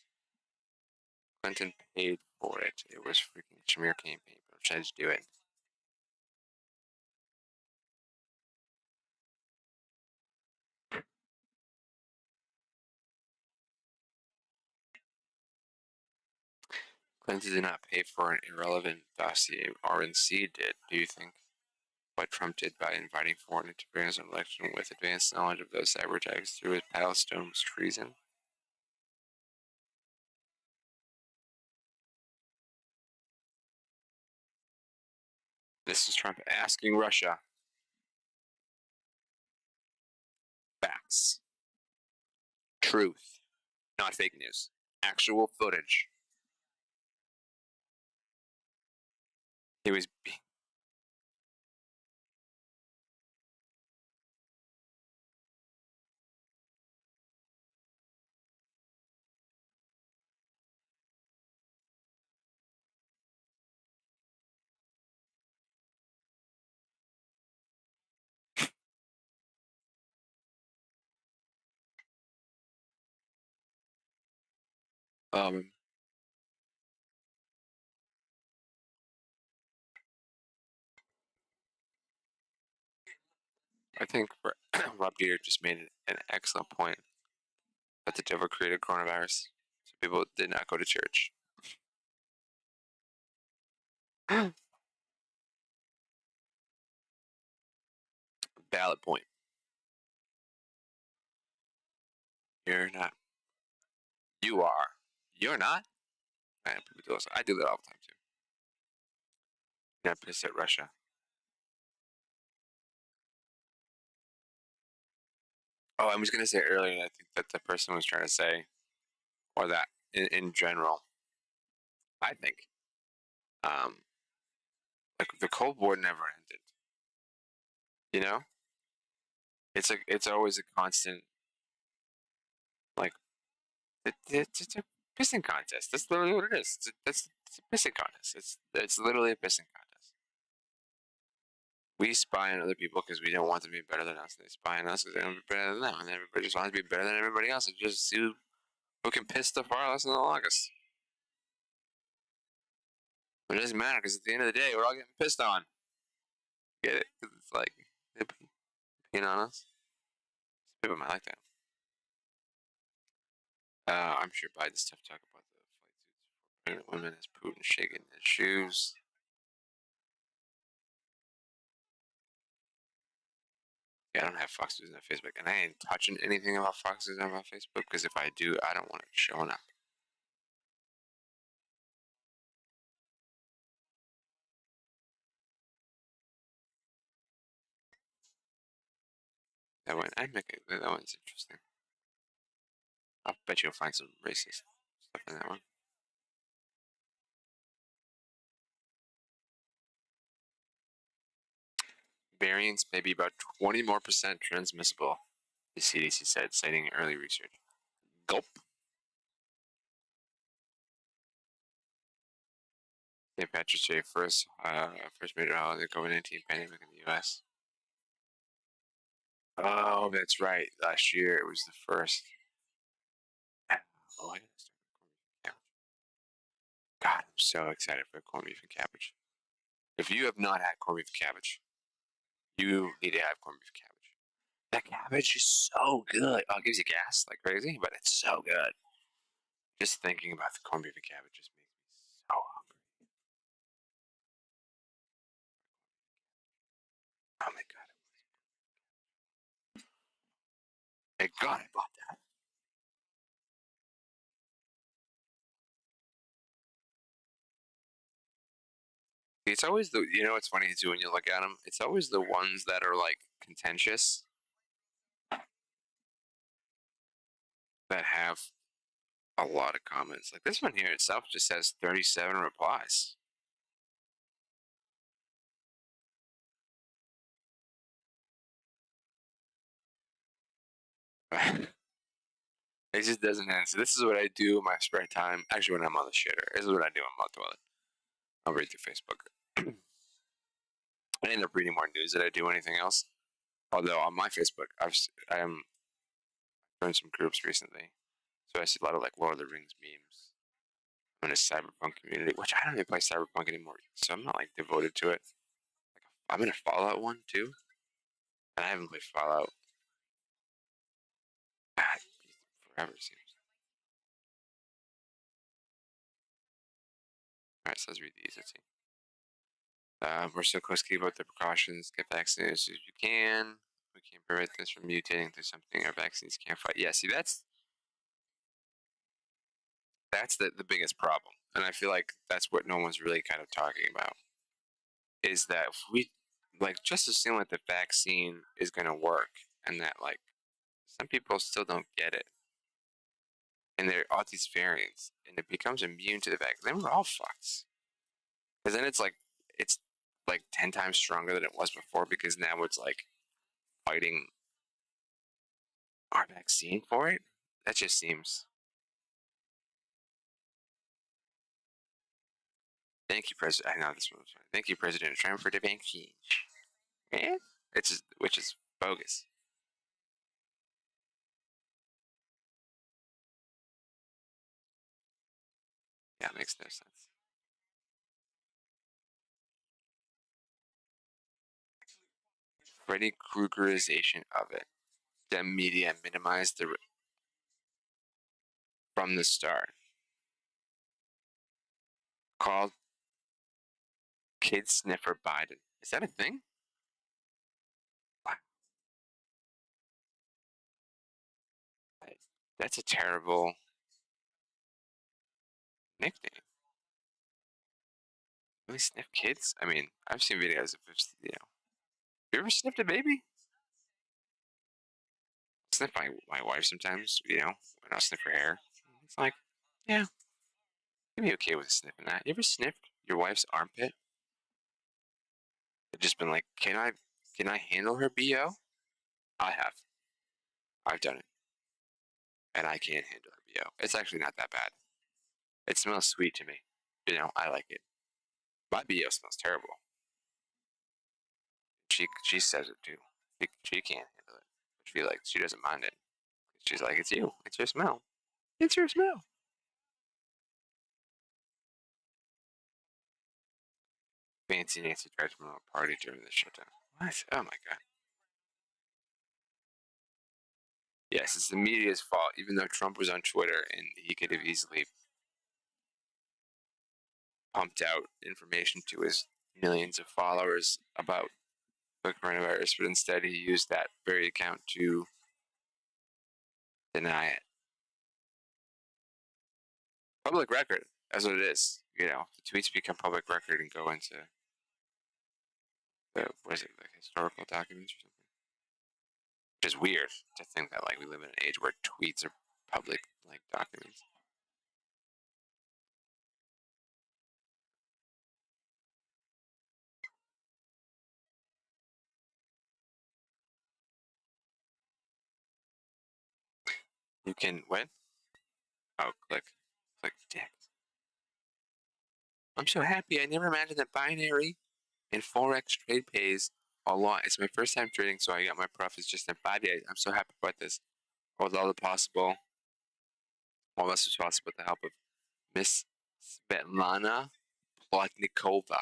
Clinton paid for it. It was freaking smear campaign, but I'm trying to do it. Clinton did not pay for an irrelevant dossier. RNC did. Do you think what Trump did by inviting foreign interference in an election with advanced knowledge of those cyber attacks through his Palestine was treason? This is Trump asking Russia. Facts. Truth. Not fake news. Actual footage. He was. Um, I think Rob Dieter just made an excellent point that the devil created coronavirus, so people did not go to church. Valid point. You're not. You are. You're not. People do. I do that all the time too. You're not pissed at Russia. Oh, I was gonna say earlier. I think that the person was trying to say, or that in general, I think, um, like the Cold War never ended. You know, it's always a constant like it's a pissing contest. That's literally what it is. It's a pissing contest. It's literally a pissing contest. We spy on other people because we don't want them to be better than us. They spy on us because they don't be better than them, and everybody just wants to be better than everybody else and just see who can piss the farthest and the longest. But it doesn't matter because at the end of the day, we're all getting pissed on. Get it? Because it's like they're peeing on us. People might like that. I'm sure Biden's tough talk about the flight suits for pregnant women as Putin shaking his shoes. Yeah, I don't have Fox News on Facebook, and I ain't touching anything about Fox News on my Facebook because if I do, I don't want it showing up. That one, that one's interesting. I'll bet you'll find some racist stuff in that one. Variants may be about 20% more transmissible, the CDC said, citing early research. Gulp. St. Patrick's Day, first major holiday COVID-19 pandemic in the U.S. Oh, that's right. Last year it was the first. Oh, God, I'm so excited for corned beef and cabbage. If you have not had corned beef and cabbage, you need to have corned beef and cabbage. That cabbage is so good. Oh, it gives you gas like crazy, but it's so good. Just thinking about the corned beef and cabbage just makes me so hungry. Oh my God. Thank God I bought that. It's always what's funny too when you look at them, it's always the ones that are like contentious that have a lot of comments. Like this one here itself just has 37 replies. It just doesn't end. So this is what I do in my spare time. Actually, when I'm on the shitter, this is what I do on my toilet. I'll read through Facebook. I end up reading more news than I do anything else. Although on my Facebook, I'm joined some groups recently, so I see a lot of like Lord of the Rings memes. I'm in a cyberpunk community, which I don't even play cyberpunk anymore, so I'm not like devoted to it. Like I'm in a Fallout one too, and I haven't played Fallout forever. It seems. All right, so let's read these. Let's see. We're so close to keep up the precautions. Get vaccinated as soon as you can. We can't prevent this from mutating to something our vaccines can't fight. Yeah, see, that's the biggest problem, and I feel like that's what no one's really kind of talking about. Is that if we like just assume that the vaccine is going to work, and that like some people still don't get it, and there are all these variants, and it becomes immune to the vaccine, then we're all fucked. Because then it's like 10 times stronger than it was before because now it's like fighting our vaccine for it. That just seems. Thank you, President. I know this one was funny. Thank you, President Trump, for the vaccine. Eh? Which is bogus. Yeah, it makes no sense. Freddy Kruegerization of it. The media minimized the from the start. Called Kid Sniffer Biden. Is that a thing? Wow. That's a terrible nickname. Really sniff kids? I mean, I've seen videos of you ever sniffed a baby? sniff my wife sometimes, when I'll sniff her hair. It's like, yeah, I'd be okay with sniffing that. You ever sniffed your wife's armpit? Just been like, can I handle her BO? I have. I've done it. And I can't handle her BO. It's actually not that bad. It smells sweet to me. I like it. My BO smells terrible. She says it too. She can't handle it. She doesn't mind it. She's like, it's you. It's your smell. It's your smell. Fancy Nancy drives me to a party during the shutdown. What? Oh my god. Yes, it's the media's fault, even though Trump was on Twitter and he could have easily pumped out information to his millions of followers about the coronavirus, but instead he used that very account to deny it. Public record, that's what it is. The tweets become public record and go into what is it, like historical documents or something? Which is weird to think that we live in an age where tweets are public documents. You can what? Oh, click text. I'm so happy. I never imagined that binary and forex trade pays a lot. It's my first time trading, so I got my profits just in 5 days. I'm so happy about this. All this was possible with the help of Miss Svetlana Plotnikova.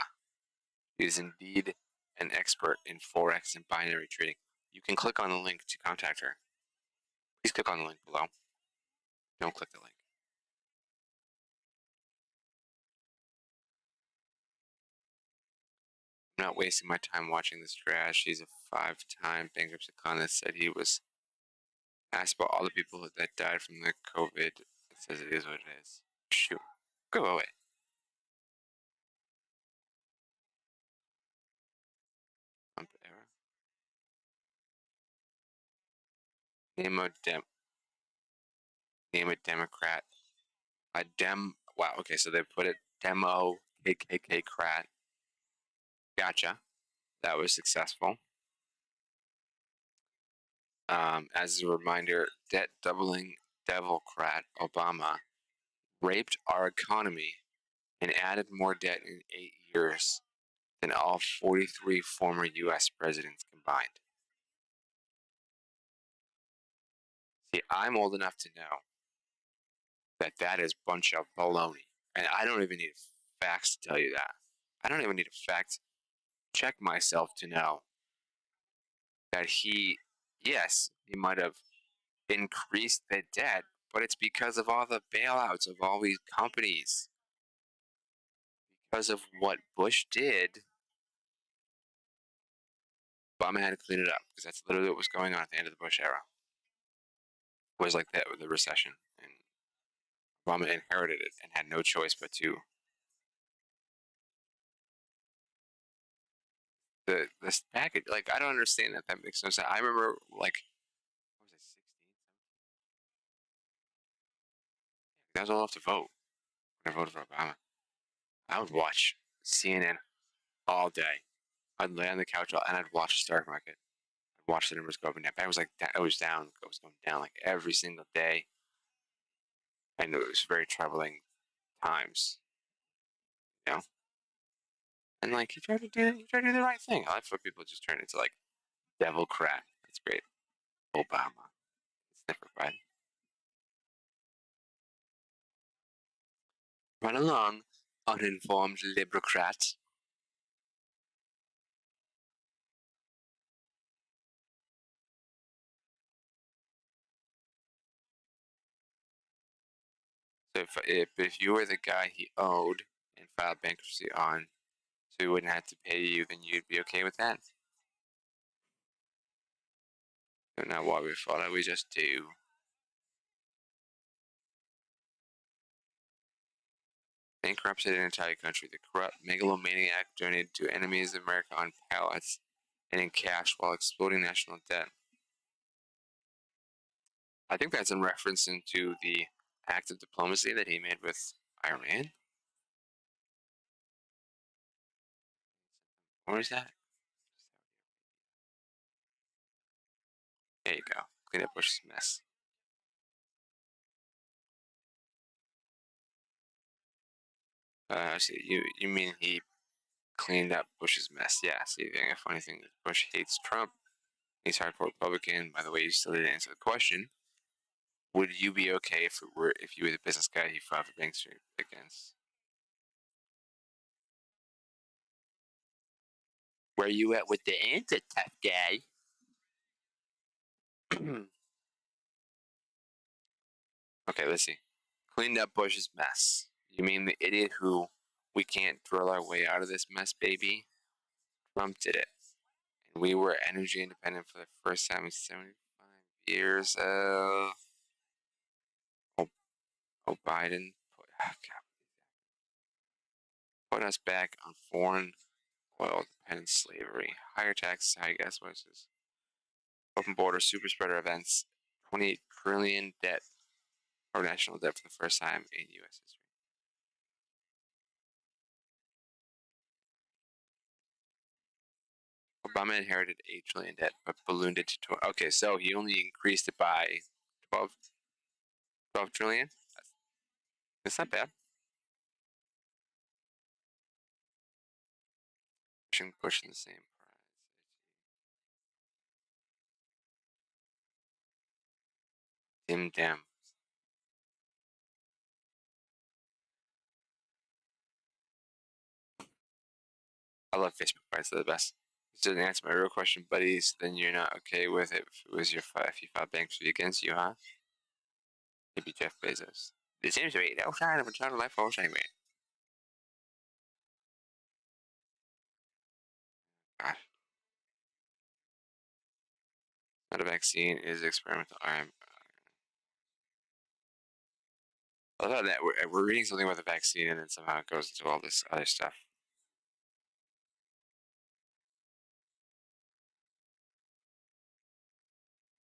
She is indeed an expert in forex and binary trading. You can click on the link to contact her. Please click on the link below. Don't click the link. I'm not wasting my time watching this trash. He's a 5-time bankruptcy con that said he was asked about all the people that died from the COVID. It says it is what it is. Shoot. Go away. Trump era. Name a Democrat. Wow, okay, so they put it demo KKK crat. Gotcha. That was successful. As a reminder, debt doubling devilcrat Obama raped our economy and added more debt in 8 years than all 43 former U.S. presidents combined. See, I'm old enough to know that is a bunch of baloney. And I don't even need facts to tell you that. I don't even need a fact check myself to know that yes, he might have increased the debt, but it's because of all the bailouts of all these companies. Because of what Bush did, Obama had to clean it up because that's literally what was going on at the end of the Bush era. It was like that with the recession, and Obama inherited it and had no choice but to this package. I don't understand that. That makes no sense. I remember what was I 16? I was old enough to vote when I voted for Obama. I would watch CNN all day. I'd lay on the couch and I'd watch the stock market. I'd watch the numbers go up and down. I was it was down. It was going down every single day, and it was very troubling times. You know, and you try to do the right thing. I like for people to just turn into devil crap. That's great. Obama. It's never right. Run along, uninformed liberocrat. So if you were the guy he owed and filed bankruptcy on, so he wouldn't have to pay you, then you'd be okay with that. Don't know why we thought we just do. Bankrupted an entire country. The corrupt megalomaniac donated to enemies of America on pallets and in cash while exploding national debt. I think that's in reference into the act of diplomacy that he made with Iran. Where is that? There you go. Clean up Bush's mess. See, you mean he cleaned up Bush's mess? Yeah. See, the funny thing is Bush hates Trump. He's hardcore Republican. By the way, you still didn't answer the question. Would you be okay if you were the business guy he filed for bankruptcy against? Where you at with the answer, tough guy? Okay, let's see. Cleaned up Bush's mess. You mean the idiot who we can't drill our way out of this mess, baby? Trump did it. And we were energy independent for the first time in 75 years. Oh, Biden put us back on foreign oil dependent slavery. Higher taxes, high gas prices. Open border super spreader events. 28 trillion debt or national debt for the first time in U.S. history. Obama inherited 8 trillion debt, but ballooned it to 12. Okay, so he only increased it by 12 trillion. That's not bad. Pushing the same price. Dim. I love Facebook price. They're the best. This doesn't answer my real question, buddies. Then you're not okay with it if it was if you filed bankruptcy against you, huh? Maybe Jeff Bezos. It seems to be outside of a total life force anyway. God. Not a vaccine, it is experimental. I love how that we're reading something about the vaccine and then somehow it goes into all this other stuff.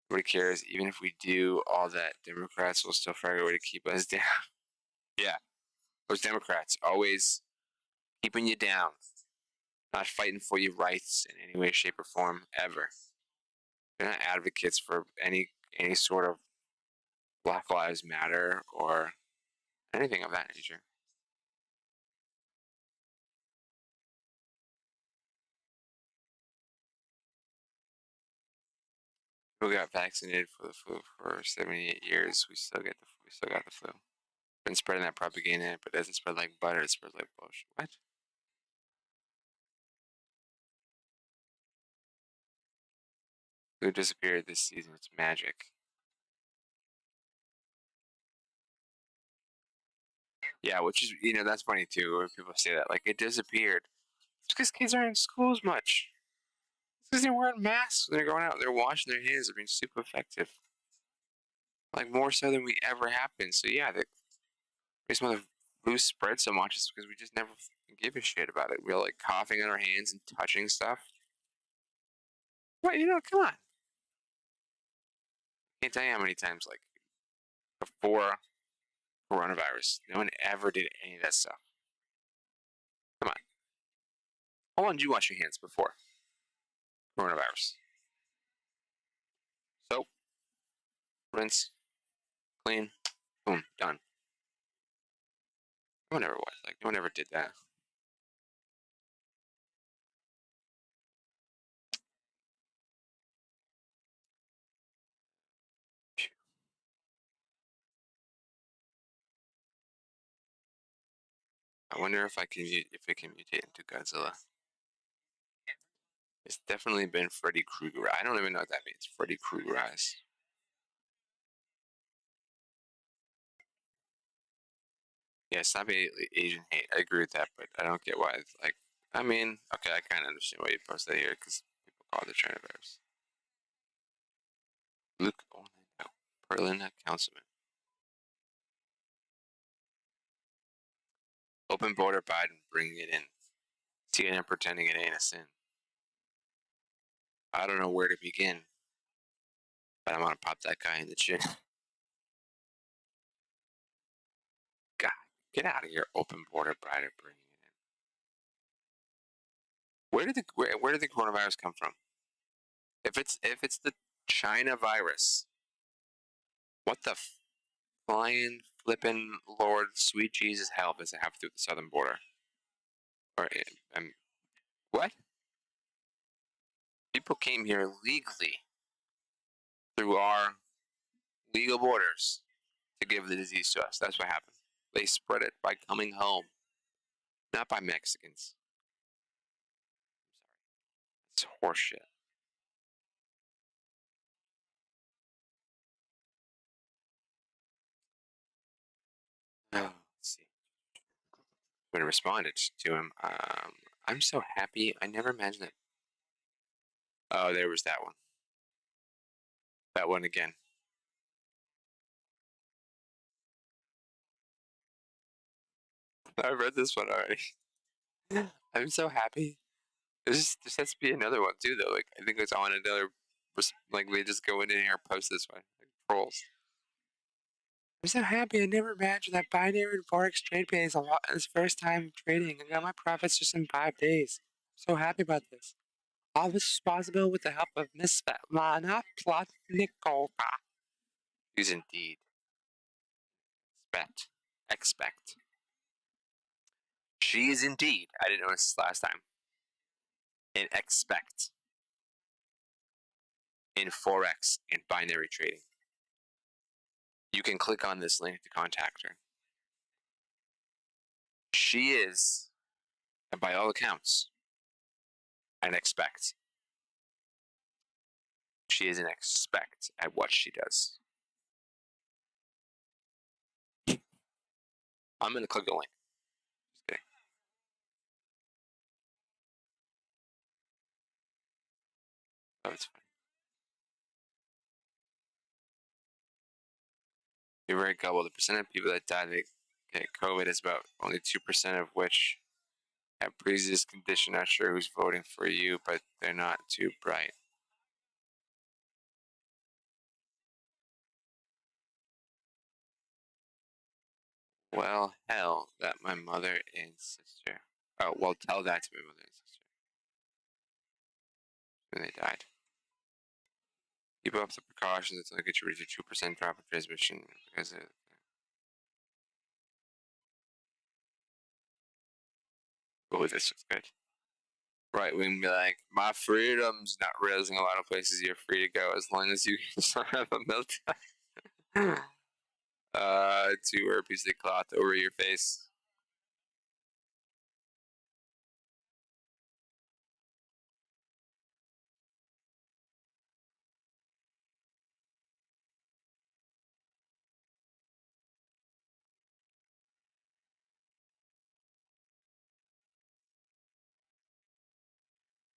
Nobody cares. Even if we do all that, Democrats will still find a way to keep us down. Yeah. Those Democrats always keeping you down, not fighting for your rights in any way, shape, or form ever. They're not advocates for any sort of Black Lives Matter or anything of that nature. Who got vaccinated for the flu for 78 years? We still got the flu. Been spreading that propaganda, but it doesn't spread like butter. It spreads like bullshit. What? Flu disappeared this season. It's magic. Yeah, which is that's funny too. When people say that, like it disappeared. It's because kids aren't in school as much. It's because they're wearing masks. They're going out. They're washing their hands. They're being super effective. Like more so than we ever have been. So yeah, the reason why the flu spread so much is because we just never give a shit about it. We're like coughing on our hands and touching stuff. What come on. Can't tell you how many times like before coronavirus, no one ever did any of that stuff. Come on. How long did you wash your hands before coronavirus? Soap, rinse, clean, boom, done. No one ever was. Like no one ever did that. I wonder if it can mutate into Godzilla. It's definitely been Freddy Krueger. I don't even know what that means. Freddy Krueger eyes. Yeah, stop Asian hate. I agree with that, but I don't get why. It's like, I mean, okay, I kind of understand why you post that here because people call it the China virus. Luke Orlando, Berlin councilman. Open border Biden bringing it in. CNN pretending it ain't a sin. I don't know where to begin, but I'm gonna pop that guy in the chin. Get out of here, open border bride bringing it in. Where did the coronavirus come from? If it's the China virus, what the flying flippin' Lord sweet Jesus hell does it have to do with the southern border? Or what? People came here legally through our legal borders to give the disease to us. That's what happened. They spread it by coming home, not by Mexicans. It's horseshit. Oh, let's see. When I responded to him, I'm so happy. I never imagined it. Oh, there was that one. That one again. I read this one already. I'm so happy. This has to be another one too, though. Like I think it's on another. Like they just go in here and post this one, like trolls. I'm so happy. I never imagined that binary and forex trade pays a lot. It's first time trading. I got my profits just in 5 days. I'm so happy about this. All this is possible with the help of Miss Svetlana Plotnikova. She's indeed expect. She is indeed. I didn't notice this last time. In expect in forex and binary trading. You can click on this link to contact her. She is, and by all accounts, an expect. She is an expect at what she does. I'm going to click the link. Just kidding. Oh, it's fine. You're very gullible. The percent of people that die that get COVID is about only 2% of which have pre-existing condition. Not sure who's voting for you, but they're not too bright. Well, hell, that my mother and sister. Oh, well, tell that to my mother and sister. When they died. Keep up the precautions until it gets you reach a 2% drop in transmission because it. Oh, this looks good. Right wing be like, my freedom's not realizing a lot of places you're free to go as long as you can have a meltdown. To wear a piece of cloth over your face.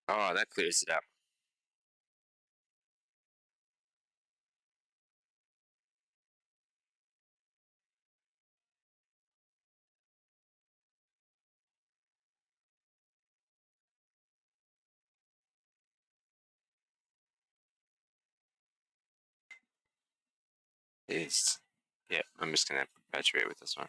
Oh, that clears it up. It's, yeah, I'm just gonna perpetuate with this one.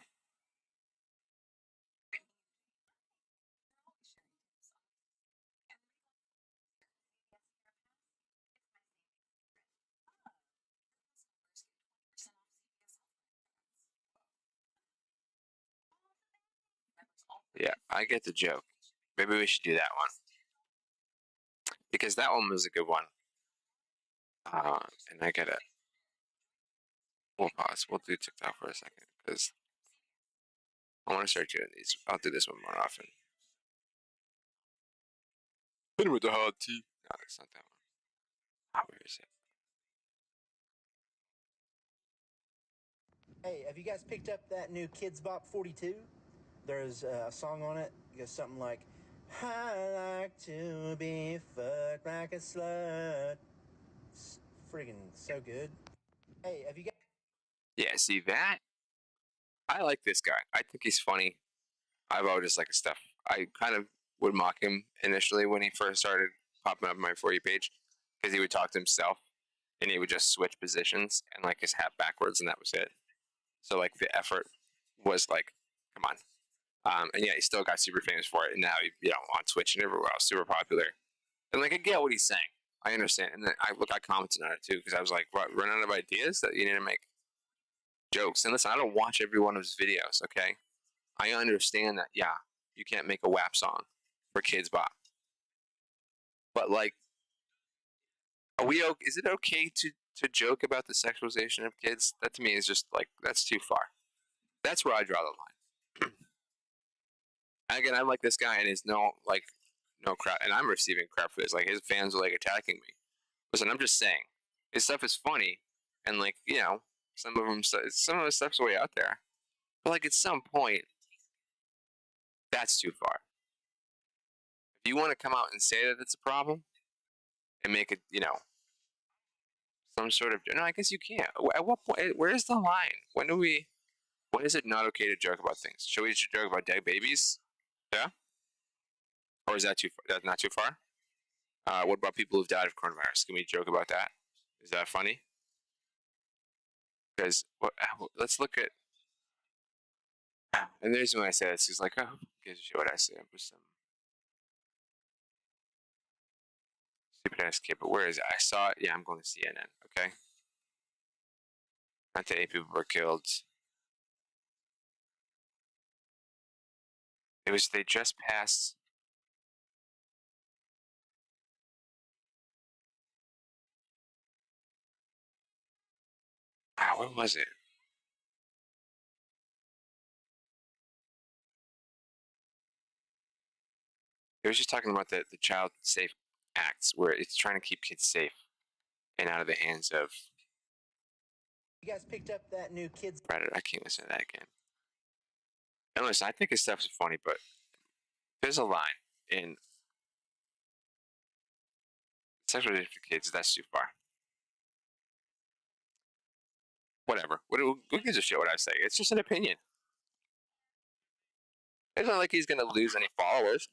Yeah, I get the joke. Maybe we should do that one because that one was a good one. And I get it. We'll pause. We'll do TikTok for a second because I want to start doing these. I'll do this one more often. Hit him with the hot tea. No, that's not that one. Oh, where is it? Hey, have you guys picked up that new Kids Bop 42? There's a song on it. It goes something like, I like to be fucked like a slut. It's friggin' so good. Hey, have you guys... Yeah, see that? I like this guy. I think he's funny. I've always just liked his stuff. I kind of would mock him initially when he first started popping up on my For You page because he would talk to himself and he would just switch positions and like his hat backwards and that was it. So like the effort was like Come on. And yeah, he still got super famous for it, and now on Twitch and everywhere else, super popular. And like, I get what he's saying. I understand. And then I commented on it too because I was like, "What? Run out of ideas that you need to make jokes?" And listen, I don't watch every one of his videos. Okay, I understand that. Yeah, you can't make a WAP song for Kids Bop, but like, are we? Is it okay to joke about the sexualization of kids? That to me is just like that's too far. That's where I draw the line. Again, I'm like this guy, and it's no crap, and I'm receiving crap for this. Like his fans are like attacking me. Listen, I'm just saying, his stuff is funny, and like some of his stuff's way out there. But like at some point, that's too far. If you want to come out and say that it's a problem and make it, some sort of no, I guess you can't. At what point? Where's the line? When is it not okay to joke about things? Should we just joke about dead babies? Yeah, or is that too? That's not too far. What about people who've died of coronavirus? Can we joke about that? Is that funny? Because let's look at. And the reason why I say this is like, oh, who gives a shit what I say? I'm just some stupid ass kid. But where is it? I saw it. Yeah, I'm going to CNN. Okay. 98 people were killed. They just passed. Where was it? It was just talking about the Child Safe Acts, where it's trying to keep kids safe and out of the hands of You guys picked up that new Kids predator. I can't listen to that again. And listen, I think his stuff is funny, but there's a line in sexual addiction for kids. That's too far. Whatever. Who gives a shit what I say? It's just an opinion. It's not like he's going to lose any followers.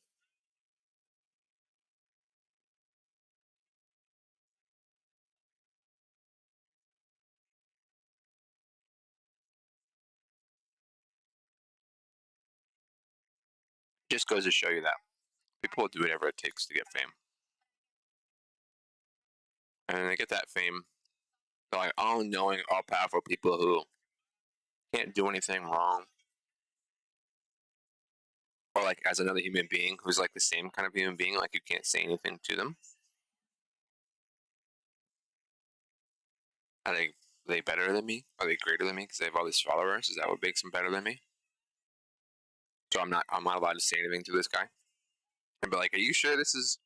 Just goes to show you that people will do whatever it takes to get fame. And they get that fame. They're like all knowing, all powerful people who can't do anything wrong. Or like as another human being who's like the same kind of human being, like you can't say anything to them. Are they better than me? Are they greater than me because they have all these followers? Is that what makes them better than me? So I'm not allowed to say anything to this guy and be like, "Are you sure this is?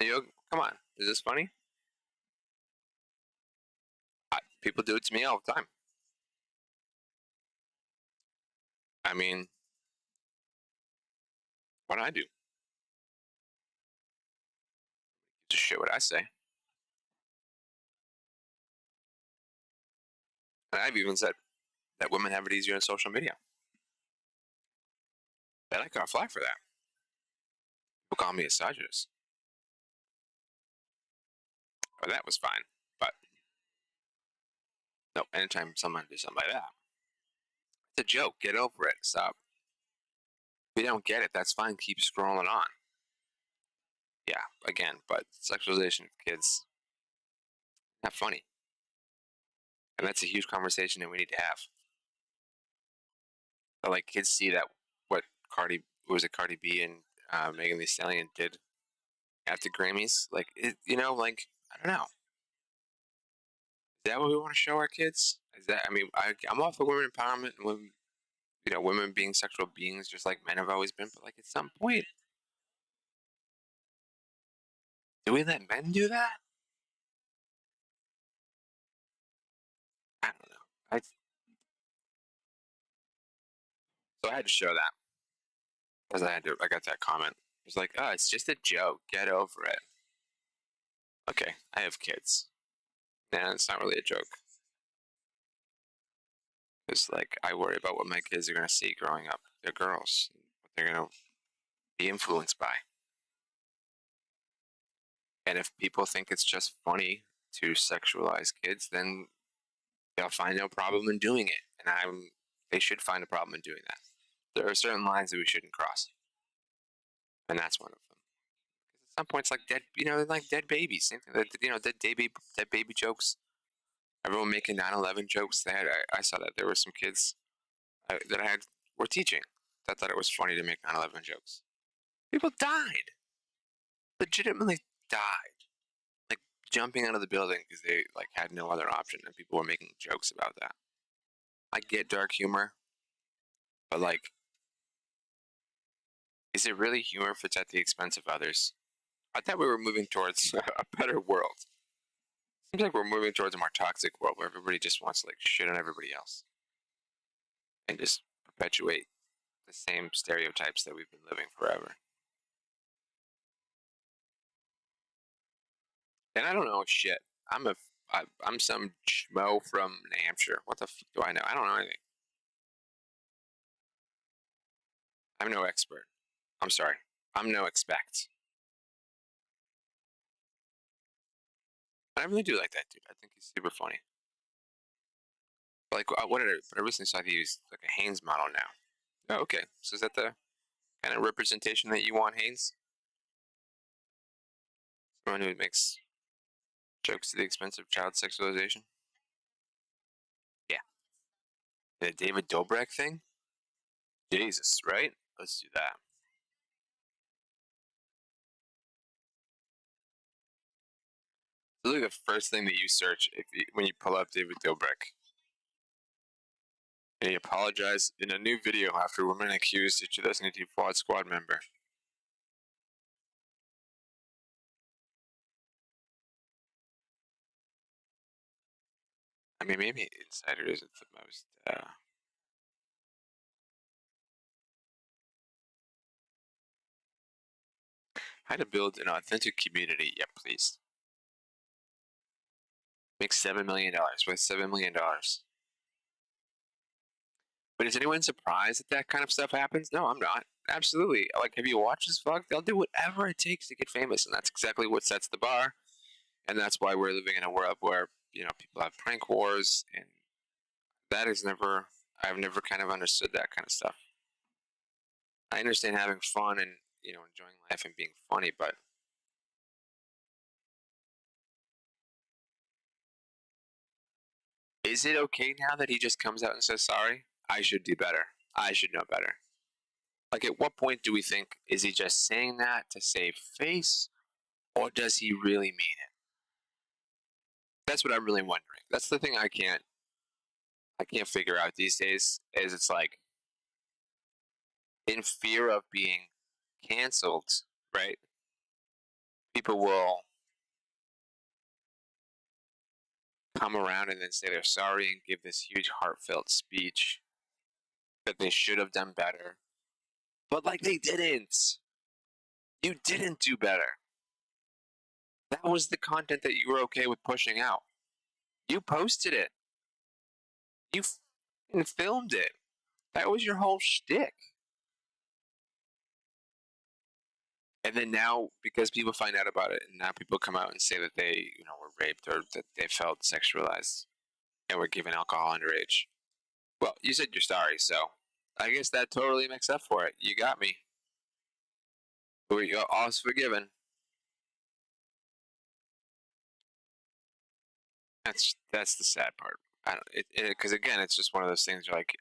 Come on, is this funny?" People do it to me all the time. I mean, what do I do? Just shit what I say. And I've even said that women have it easier on social media. And I got flack for that. People call me a misogynist. But that was fine. But no, anytime someone does something like that, it's a joke. Get over it. Stop. If you don't get it, that's fine. Keep scrolling on. Yeah, again, but sexualization of kids, not funny. And that's a huge conversation that we need to have. But like kids see that what Cardi B and Megan Thee Stallion did at the Grammys. Like like I don't know. Is that what we want to show our kids? Is that I'm all for women empowerment and women being sexual beings just like men have always been. But like at some point, do we let men do that? I don't know. So I had to show that because I got that comment. It's like, oh, it's just a joke. Get over it. Okay, I have kids. Nah, it's not really a joke. It's like I worry about what my kids are gonna see growing up. They're girls. What they're gonna be influenced by. And if people think it's just funny to sexualize kids, then they'll find no problem in doing it. And they should find a problem in doing that. There are certain lines that we shouldn't cross, and that's one of them. At some points, like dead, like dead babies. Same thing. Dead baby jokes. Everyone making 9/11 jokes. I saw that there were some kids that I had were teaching that thought it was funny to make 9/11 jokes. People died, legitimately died, like jumping out of the building because they like had no other option, and people were making jokes about that. I get dark humor, but like, is it really humor if it's at the expense of others? I thought we were moving towards a better world. Seems like we're moving towards a more toxic world where everybody just wants to like shit on everybody else and just perpetuate the same stereotypes that we've been living forever. And I don't know shit. I'm some schmo from New Hampshire. What the fuck do I know? I don't know anything. I'm no expert. I'm sorry. I'm no expect. I really do like that dude. I think he's super funny. But like, I recently saw he used like a Haynes model now. Oh, okay. So is that the kind of representation that you want, Haynes? Someone who makes jokes at the expense of child sexualization? Yeah. The David Dobrik thing? Jesus, right? Let's do that. It's literally the first thing that you search when you pull up David Dobrik. And he apologized in a new video after woman accused a 2018 Fraud Squad member. I mean, maybe Insider isn't the most. How to build an authentic community? Yep, please. Make $7 million with $7 million. But is anyone surprised that that kind of stuff happens? No, I'm not. Absolutely. Like, have you watched this vlog? They'll do whatever it takes to get famous, and that's exactly what sets the bar. And that's why we're living in a world where people have prank wars, and that is never. I've never kind of understood that kind of stuff. I understand having fun and enjoying life and being funny, but is it okay now that he just comes out and says sorry? I should do better. I should know better. Like, at what point do we think, is he just saying that to save face, or does he really mean it? That's what I'm really wondering. That's the thing I can't figure out these days. Is it's like, in fear of being canceled, right? People will come around and then say they're sorry and give this huge heartfelt speech that they should have done better. But like, they didn't. You didn't do better. That was the content that you were okay with pushing out. You posted it. You filmed it. That was your whole shtick. And then now, because people find out about it, and now people come out and say that they, were raped or that they felt sexualized and were given alcohol underage. Well, you said you're sorry, so I guess that totally makes up for it. You got me. You're all forgiven. That's the sad part. I don't because again, it's just one of those things. Like,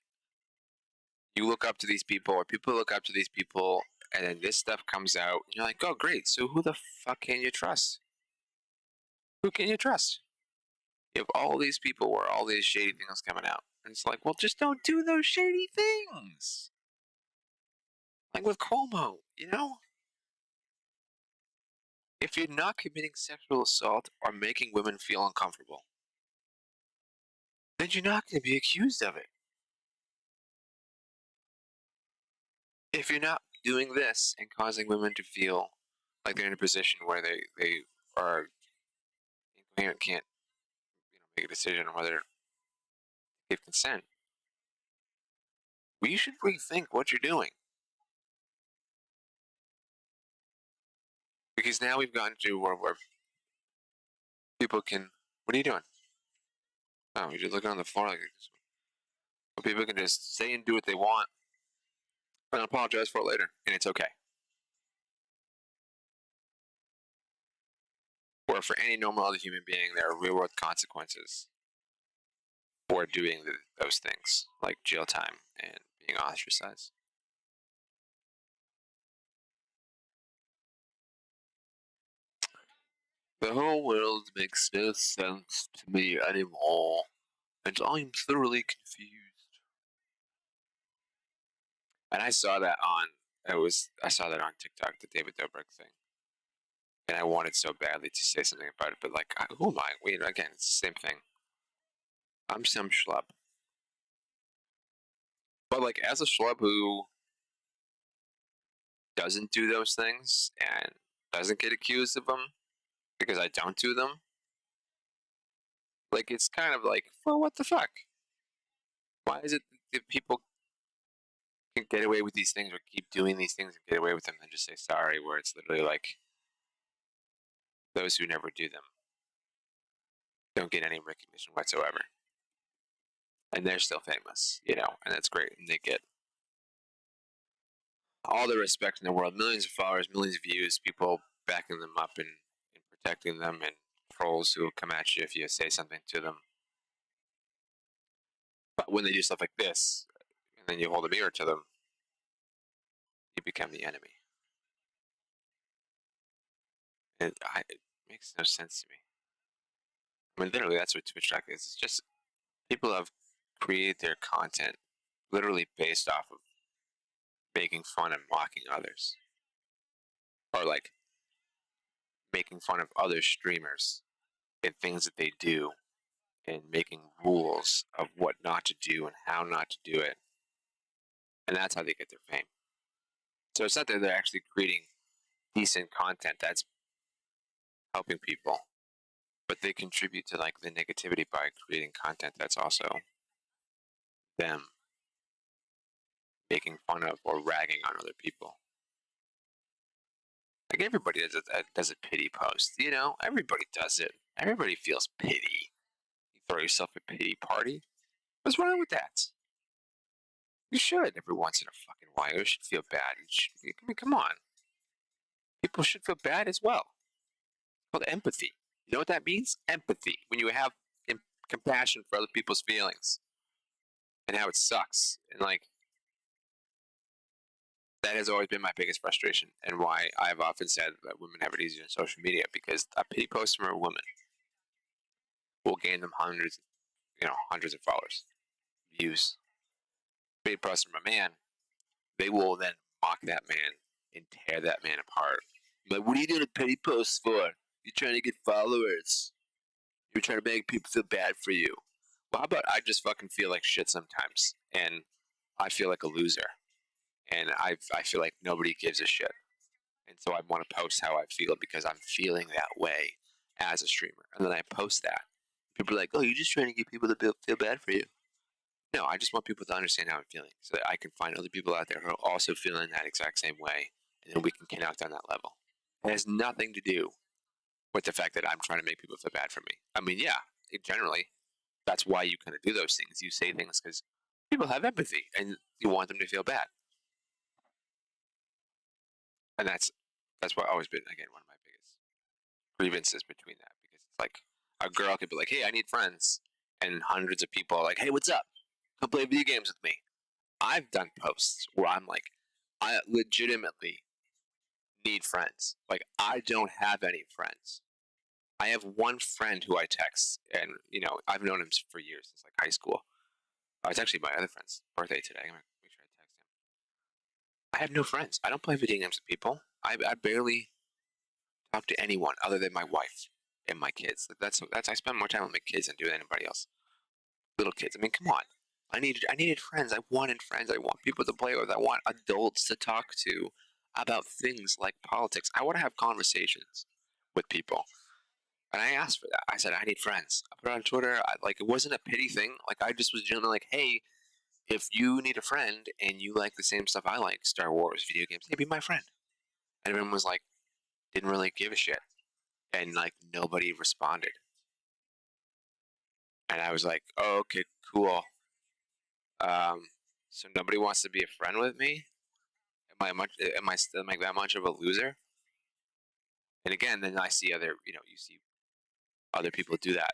you look up to these people, or people look up to these people, and then this stuff comes out, and you're like, oh, great. So who the fuck can you trust? Who can you trust? You have all these people where all these shady things coming out. And it's like, well, just don't do those shady things. Like with Cuomo, If you're not committing sexual assault or making women feel uncomfortable, then you're not going to be accused of it. If you're not doing this and causing women to feel like they're in a position where they are incoherent, can't make a decision on whether to give consent, we should rethink what you're doing. Because now we've gotten to where people can. What are you doing? Oh, you're just looking on the floor like this. People can just say and do what they want. and apologize for it later, and it's okay. Or for any normal other human being, there are real world consequences for doing those things, like jail time and being ostracized. The whole world makes no sense to me anymore, and I'm thoroughly confused. And I saw that on TikTok, the David Dobrik thing, and I wanted so badly to say something about it, but like, who am I? Wait, again, it's the same thing. I'm some schlub, but like as a schlub who doesn't do those things and doesn't get accused of them because I don't do them, like it's kind of like, well, what the fuck? Why is it that people can get away with these things or keep doing these things and get away with them and just say sorry, where it's literally like those who never do them don't get any recognition whatsoever. And they're still famous, and that's great. And they get all the respect in the world, millions of followers, millions of views, people backing them up and protecting them, and trolls who will come at you if you say something to them. But when they do stuff like this, and then you hold a mirror to them, you become the enemy. And it makes no sense to me. I mean, literally, that's what Twitch Talk is. It's just people have created their content literally based off of making fun and mocking others, or like making fun of other streamers and things that they do, and making rules of what not to do and how not to do it. And that's how they get their fame. So it's not that they're actually creating decent content that's helping people, but they contribute to like the negativity by creating content that's also them making fun of or ragging on other people. Like everybody does a pity post, everybody does it. Everybody feels pity. You throw yourself a pity party. What's wrong with that? You should every once in a fucking while. You should feel bad. I mean, come on. People should feel bad as well. It's called empathy. You know what that means? Empathy. When you have compassion for other people's feelings and how it sucks. And like, that has always been my biggest frustration, and why I've often said that women have it easier on social media, because a pity post from a woman will gain them hundreds of followers, views. Pity post from a man, they will then mock that man and tear that man apart. Like, what are you doing a pity post for? You're trying to get followers. You're trying to make people feel bad for you. Well, how about I just fucking feel like shit sometimes, and I feel like a loser, and I feel like nobody gives a shit, and so I want to post how I feel because I'm feeling that way as a streamer, and then I post that. People are like, "Oh, you're just trying to get people to feel bad for you." No, I just want people to understand how I'm feeling, so that I can find other people out there who are also feeling that exact same way, and then we can connect on that level. It has nothing to do with the fact that I'm trying to make people feel bad for me. I mean, yeah, generally, that's why you kind of do those things. You say things because people have empathy, and you want them to feel bad. And that's why always been, again, one of my biggest grievances between that, because it's like a girl could be like, "Hey, I need friends," and hundreds of people are like, "Hey, what's up? Come play video games with me." I've done posts where I'm like, I legitimately need friends. Like, I don't have any friends. I have one friend who I text, and I've known him for years, since like high school. It's actually my other friend's birthday today. I'm gonna make sure I text him. I have no friends. I don't play video games with people. I barely talk to anyone other than my wife and my kids. That's I spend more time with my kids than do with anybody else. Little kids. I mean, come on. I needed friends. I wanted friends. I want people to play with. I want adults to talk to about things like politics. I want to have conversations with people. And I asked for that. I said, I need friends. I put it on Twitter. It wasn't a pity thing. Like, I just was genuinely like, hey, if you need a friend and you like the same stuff I like, Star Wars, video games, hey, be my friend. And everyone was like, didn't really give a shit. And like, nobody responded. And I was like, oh, okay, cool. So nobody wants to be a friend with me? Am I still like that much of a loser? And again, then I see you see other people do that,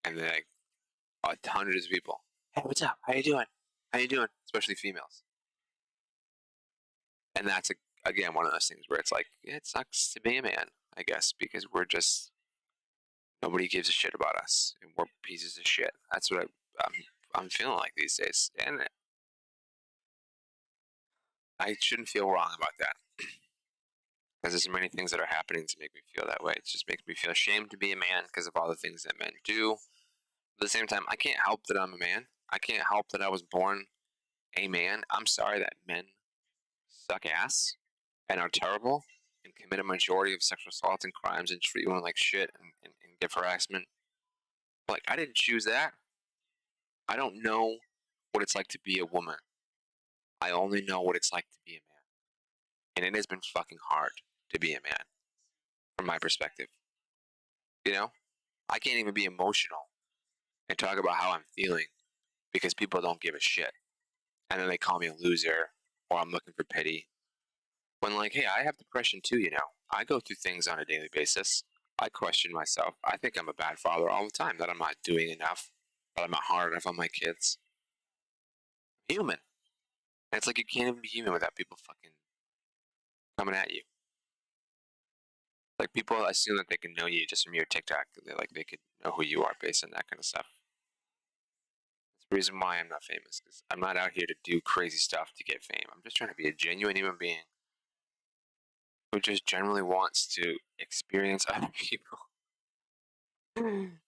and they're like hundreds of people. Hey, what's up? How you doing? How you doing? Especially females. And that's again one of those things where it's like it sucks to be a man, I guess, because we're just nobody gives a shit about us, and we're pieces of shit. That's what I'm feeling like these days, and I shouldn't feel wrong about that because there's many things that are happening to make me feel that way. It just makes me feel ashamed to be a man because of all the things that men do. At the same time, I can't help that I'm a man. I can't help that I was born a man. I'm sorry that men suck ass and are terrible and commit a majority of sexual assaults and crimes and treat women like shit and give harassment. Like, I didn't choose that. I don't know what it's like to be a woman. I only know what it's like to be a man. And it has been fucking hard to be a man from my perspective. You know? I can't even be emotional and talk about how I'm feeling because people don't give a shit. And then they call me a loser or I'm looking for pity. When, like, hey, I have depression too, you know. I go through things on a daily basis. I question myself. I think I'm a bad father all the time, that I'm not doing enough, that I'm not hard enough on my kids. Human. And it's like you can't even be human without people fucking coming at you. Like, people assume that they can know you just from your TikTok. They could know who you are based on that kind of stuff. That's the reason why I'm not famous, because I'm not out here to do crazy stuff to get fame. I'm just trying to be a genuine human being who just generally wants to experience other people.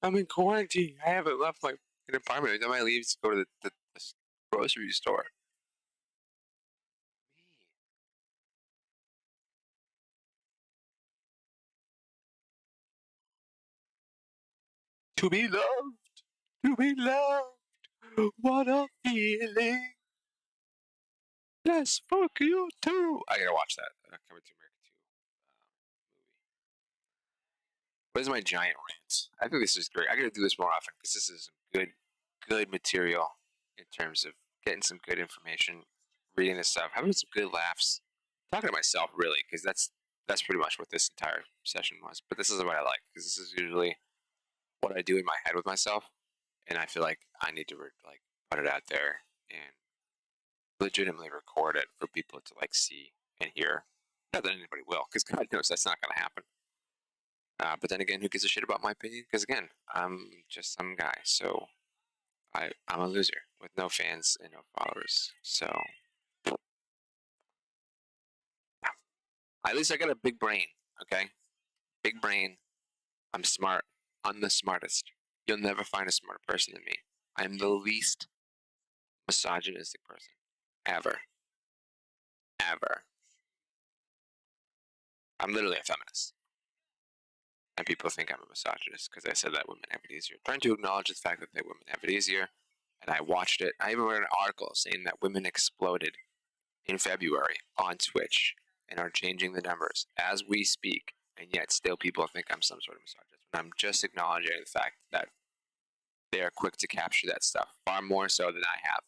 I'm in quarantine. I haven't left my apartment. Every time I leave to go to the grocery store. To be loved, to be loved. What a feeling. Yes, fuck you too. I gotta watch that. Coming to America 2 movie. What is my giant rant? I think this is great. I gotta do this more often because this is some good material in terms of getting some good information, reading this stuff, having some good laughs, talking to myself really, because that's pretty much what this entire session was. But this is what I like because this is usually what I do in my head with myself, and I feel like I need to like put it out there and legitimately record it for people to like see and hear. Not that anybody will, because God knows that's not going to happen. But then again, who gives a shit about my opinion? Because again, I'm just some guy, so I'm a loser with no fans and no followers. So at least I got a big brain. Okay, big brain. I'm smart. I'm the smartest. You'll never find a smarter person than me. I'm the least misogynistic person ever. Ever. I'm literally a feminist. And people think I'm a misogynist because I said that women have it easier. Trying to acknowledge the fact that women have it easier. And I watched it. I even read an article saying that women exploded in February on Twitch and are changing the numbers as we speak. And yet still people think I'm some sort of misogynist. And I'm just acknowledging the fact that they are quick to capture that stuff far more so than I have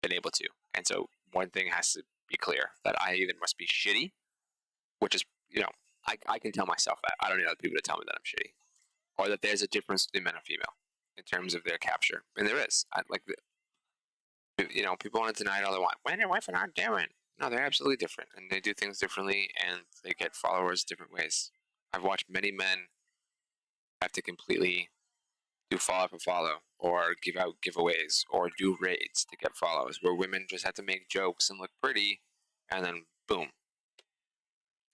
been able to. And so one thing has to be clear, that I either must be shitty, which is, I can tell myself that. I don't need other people to tell me that I'm shitty. Or that there's a difference between men and female in terms of their capture. And there is. People want to deny it all they want. Men and women aren't different. No, they're absolutely different. And they do things differently, and they get followers different ways. I've watched many men have to completely do follow for follow, or give out giveaways, or do raids to get follows, where women just have to make jokes and look pretty, and then boom.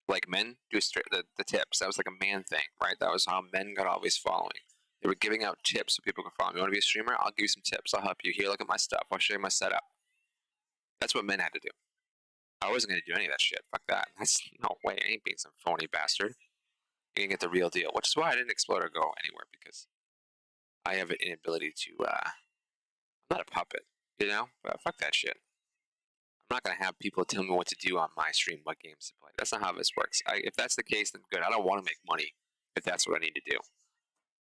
Like men do straight the tips. That was like a man thing, right? That was how men got always following. They were giving out tips so people could follow me. You want to be a streamer? I'll give you some tips. I'll help you. Here, look at my stuff. I'll show you my setup. That's what men had to do. I wasn't going to do any of that shit. Fuck that. That's no way. I ain't being some phony bastard. You can get the real deal, which is why I didn't explode or go anywhere, because I have an inability to. I'm not a puppet, But fuck that shit. I'm not going to have people tell me what to do on my stream, what games to play. That's not how this works. If that's the case, then good. I don't want to make money if that's what I need to do.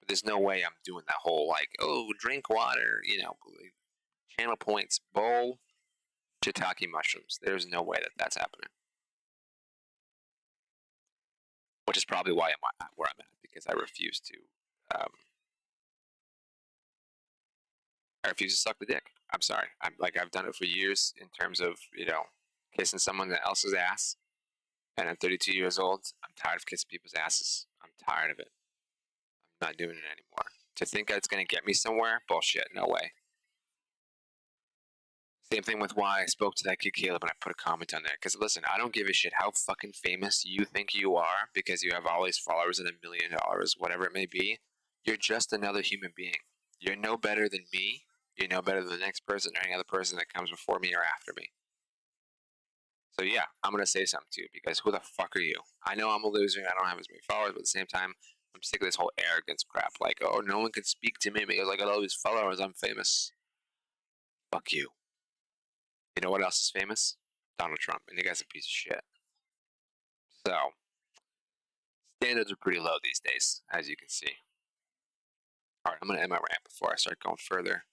But there's no way I'm doing that whole, like, oh, drink water, channel points, bowl. shiitake mushrooms. There's no way that that's happening. Which is probably why I'm at where I'm at, because I refuse to. I refuse to suck the dick. I'm sorry. I've done it for years in terms of kissing someone else's ass, and I'm 32 years old. I'm tired of kissing people's asses. I'm tired of it. I'm not doing it anymore. To think that it's gonna get me somewhere, bullshit. No way. Same thing with why I spoke to that kid Caleb and I put a comment on there. Because listen, I don't give a shit how fucking famous you think you are because you have all these followers and $1 million, whatever it may be. You're just another human being. You're no better than me. You're no better than the next person or any other person that comes before me or after me. So yeah, I'm gonna say something to you because who the fuck are you? I know I'm a loser. I don't have as many followers, but at the same time, I'm sick of this whole arrogance crap. Like, oh, no one can speak to me because I got all these followers. I'm famous. Fuck you. You know what else is famous? Donald Trump, and you guy's a piece of shit. So, standards are pretty low these days, as you can see. All right, I'm gonna end my rant before I start going further.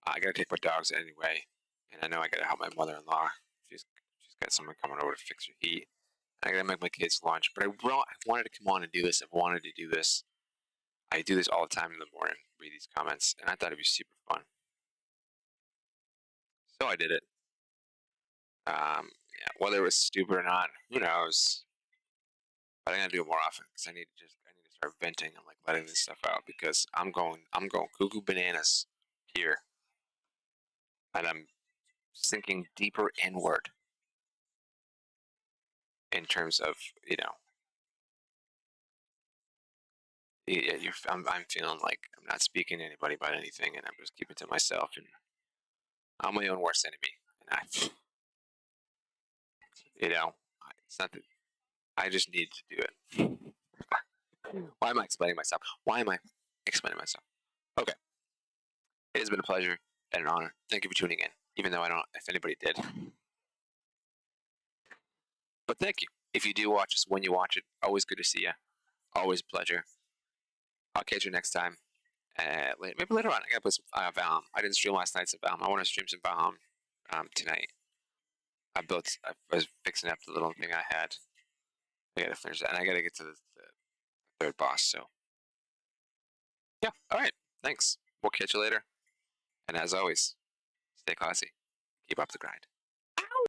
I gotta take my dogs anyway, and I know I gotta help my mother-in-law. She's got someone coming over to fix her heat. I gotta make my kids lunch, but I wanted to come on and do this. I've wanted to do this. I do this all the time in the morning, read these comments, and I thought it'd be super fun. So I did it. Yeah, whether it was stupid or not, who knows? But I'm gonna do it more often because I need to start venting and like letting this stuff out because I'm going cuckoo bananas here, and I'm sinking deeper inward in terms of I'm feeling like I'm not speaking to anybody about anything, and I'm just keeping to myself, and I'm my own worst enemy, and it's not that I just need to do it. Why am I explaining myself? Why am I explaining myself? Okay. It has been a pleasure and an honor. Thank you for tuning in, even though I don't know if anybody did. But thank you. If you do watch us, when you watch it, always good to see you. Always a pleasure. I'll catch you next time. Maybe later on. I gotta put some Valheim. I didn't stream last night some Valheim. I want to stream some Valheim tonight. I was fixing up the little thing I had. I gotta finish that, and I gotta get to the third boss. So yeah. All right. Thanks. We'll catch you later. And as always, stay classy. Keep up the grind.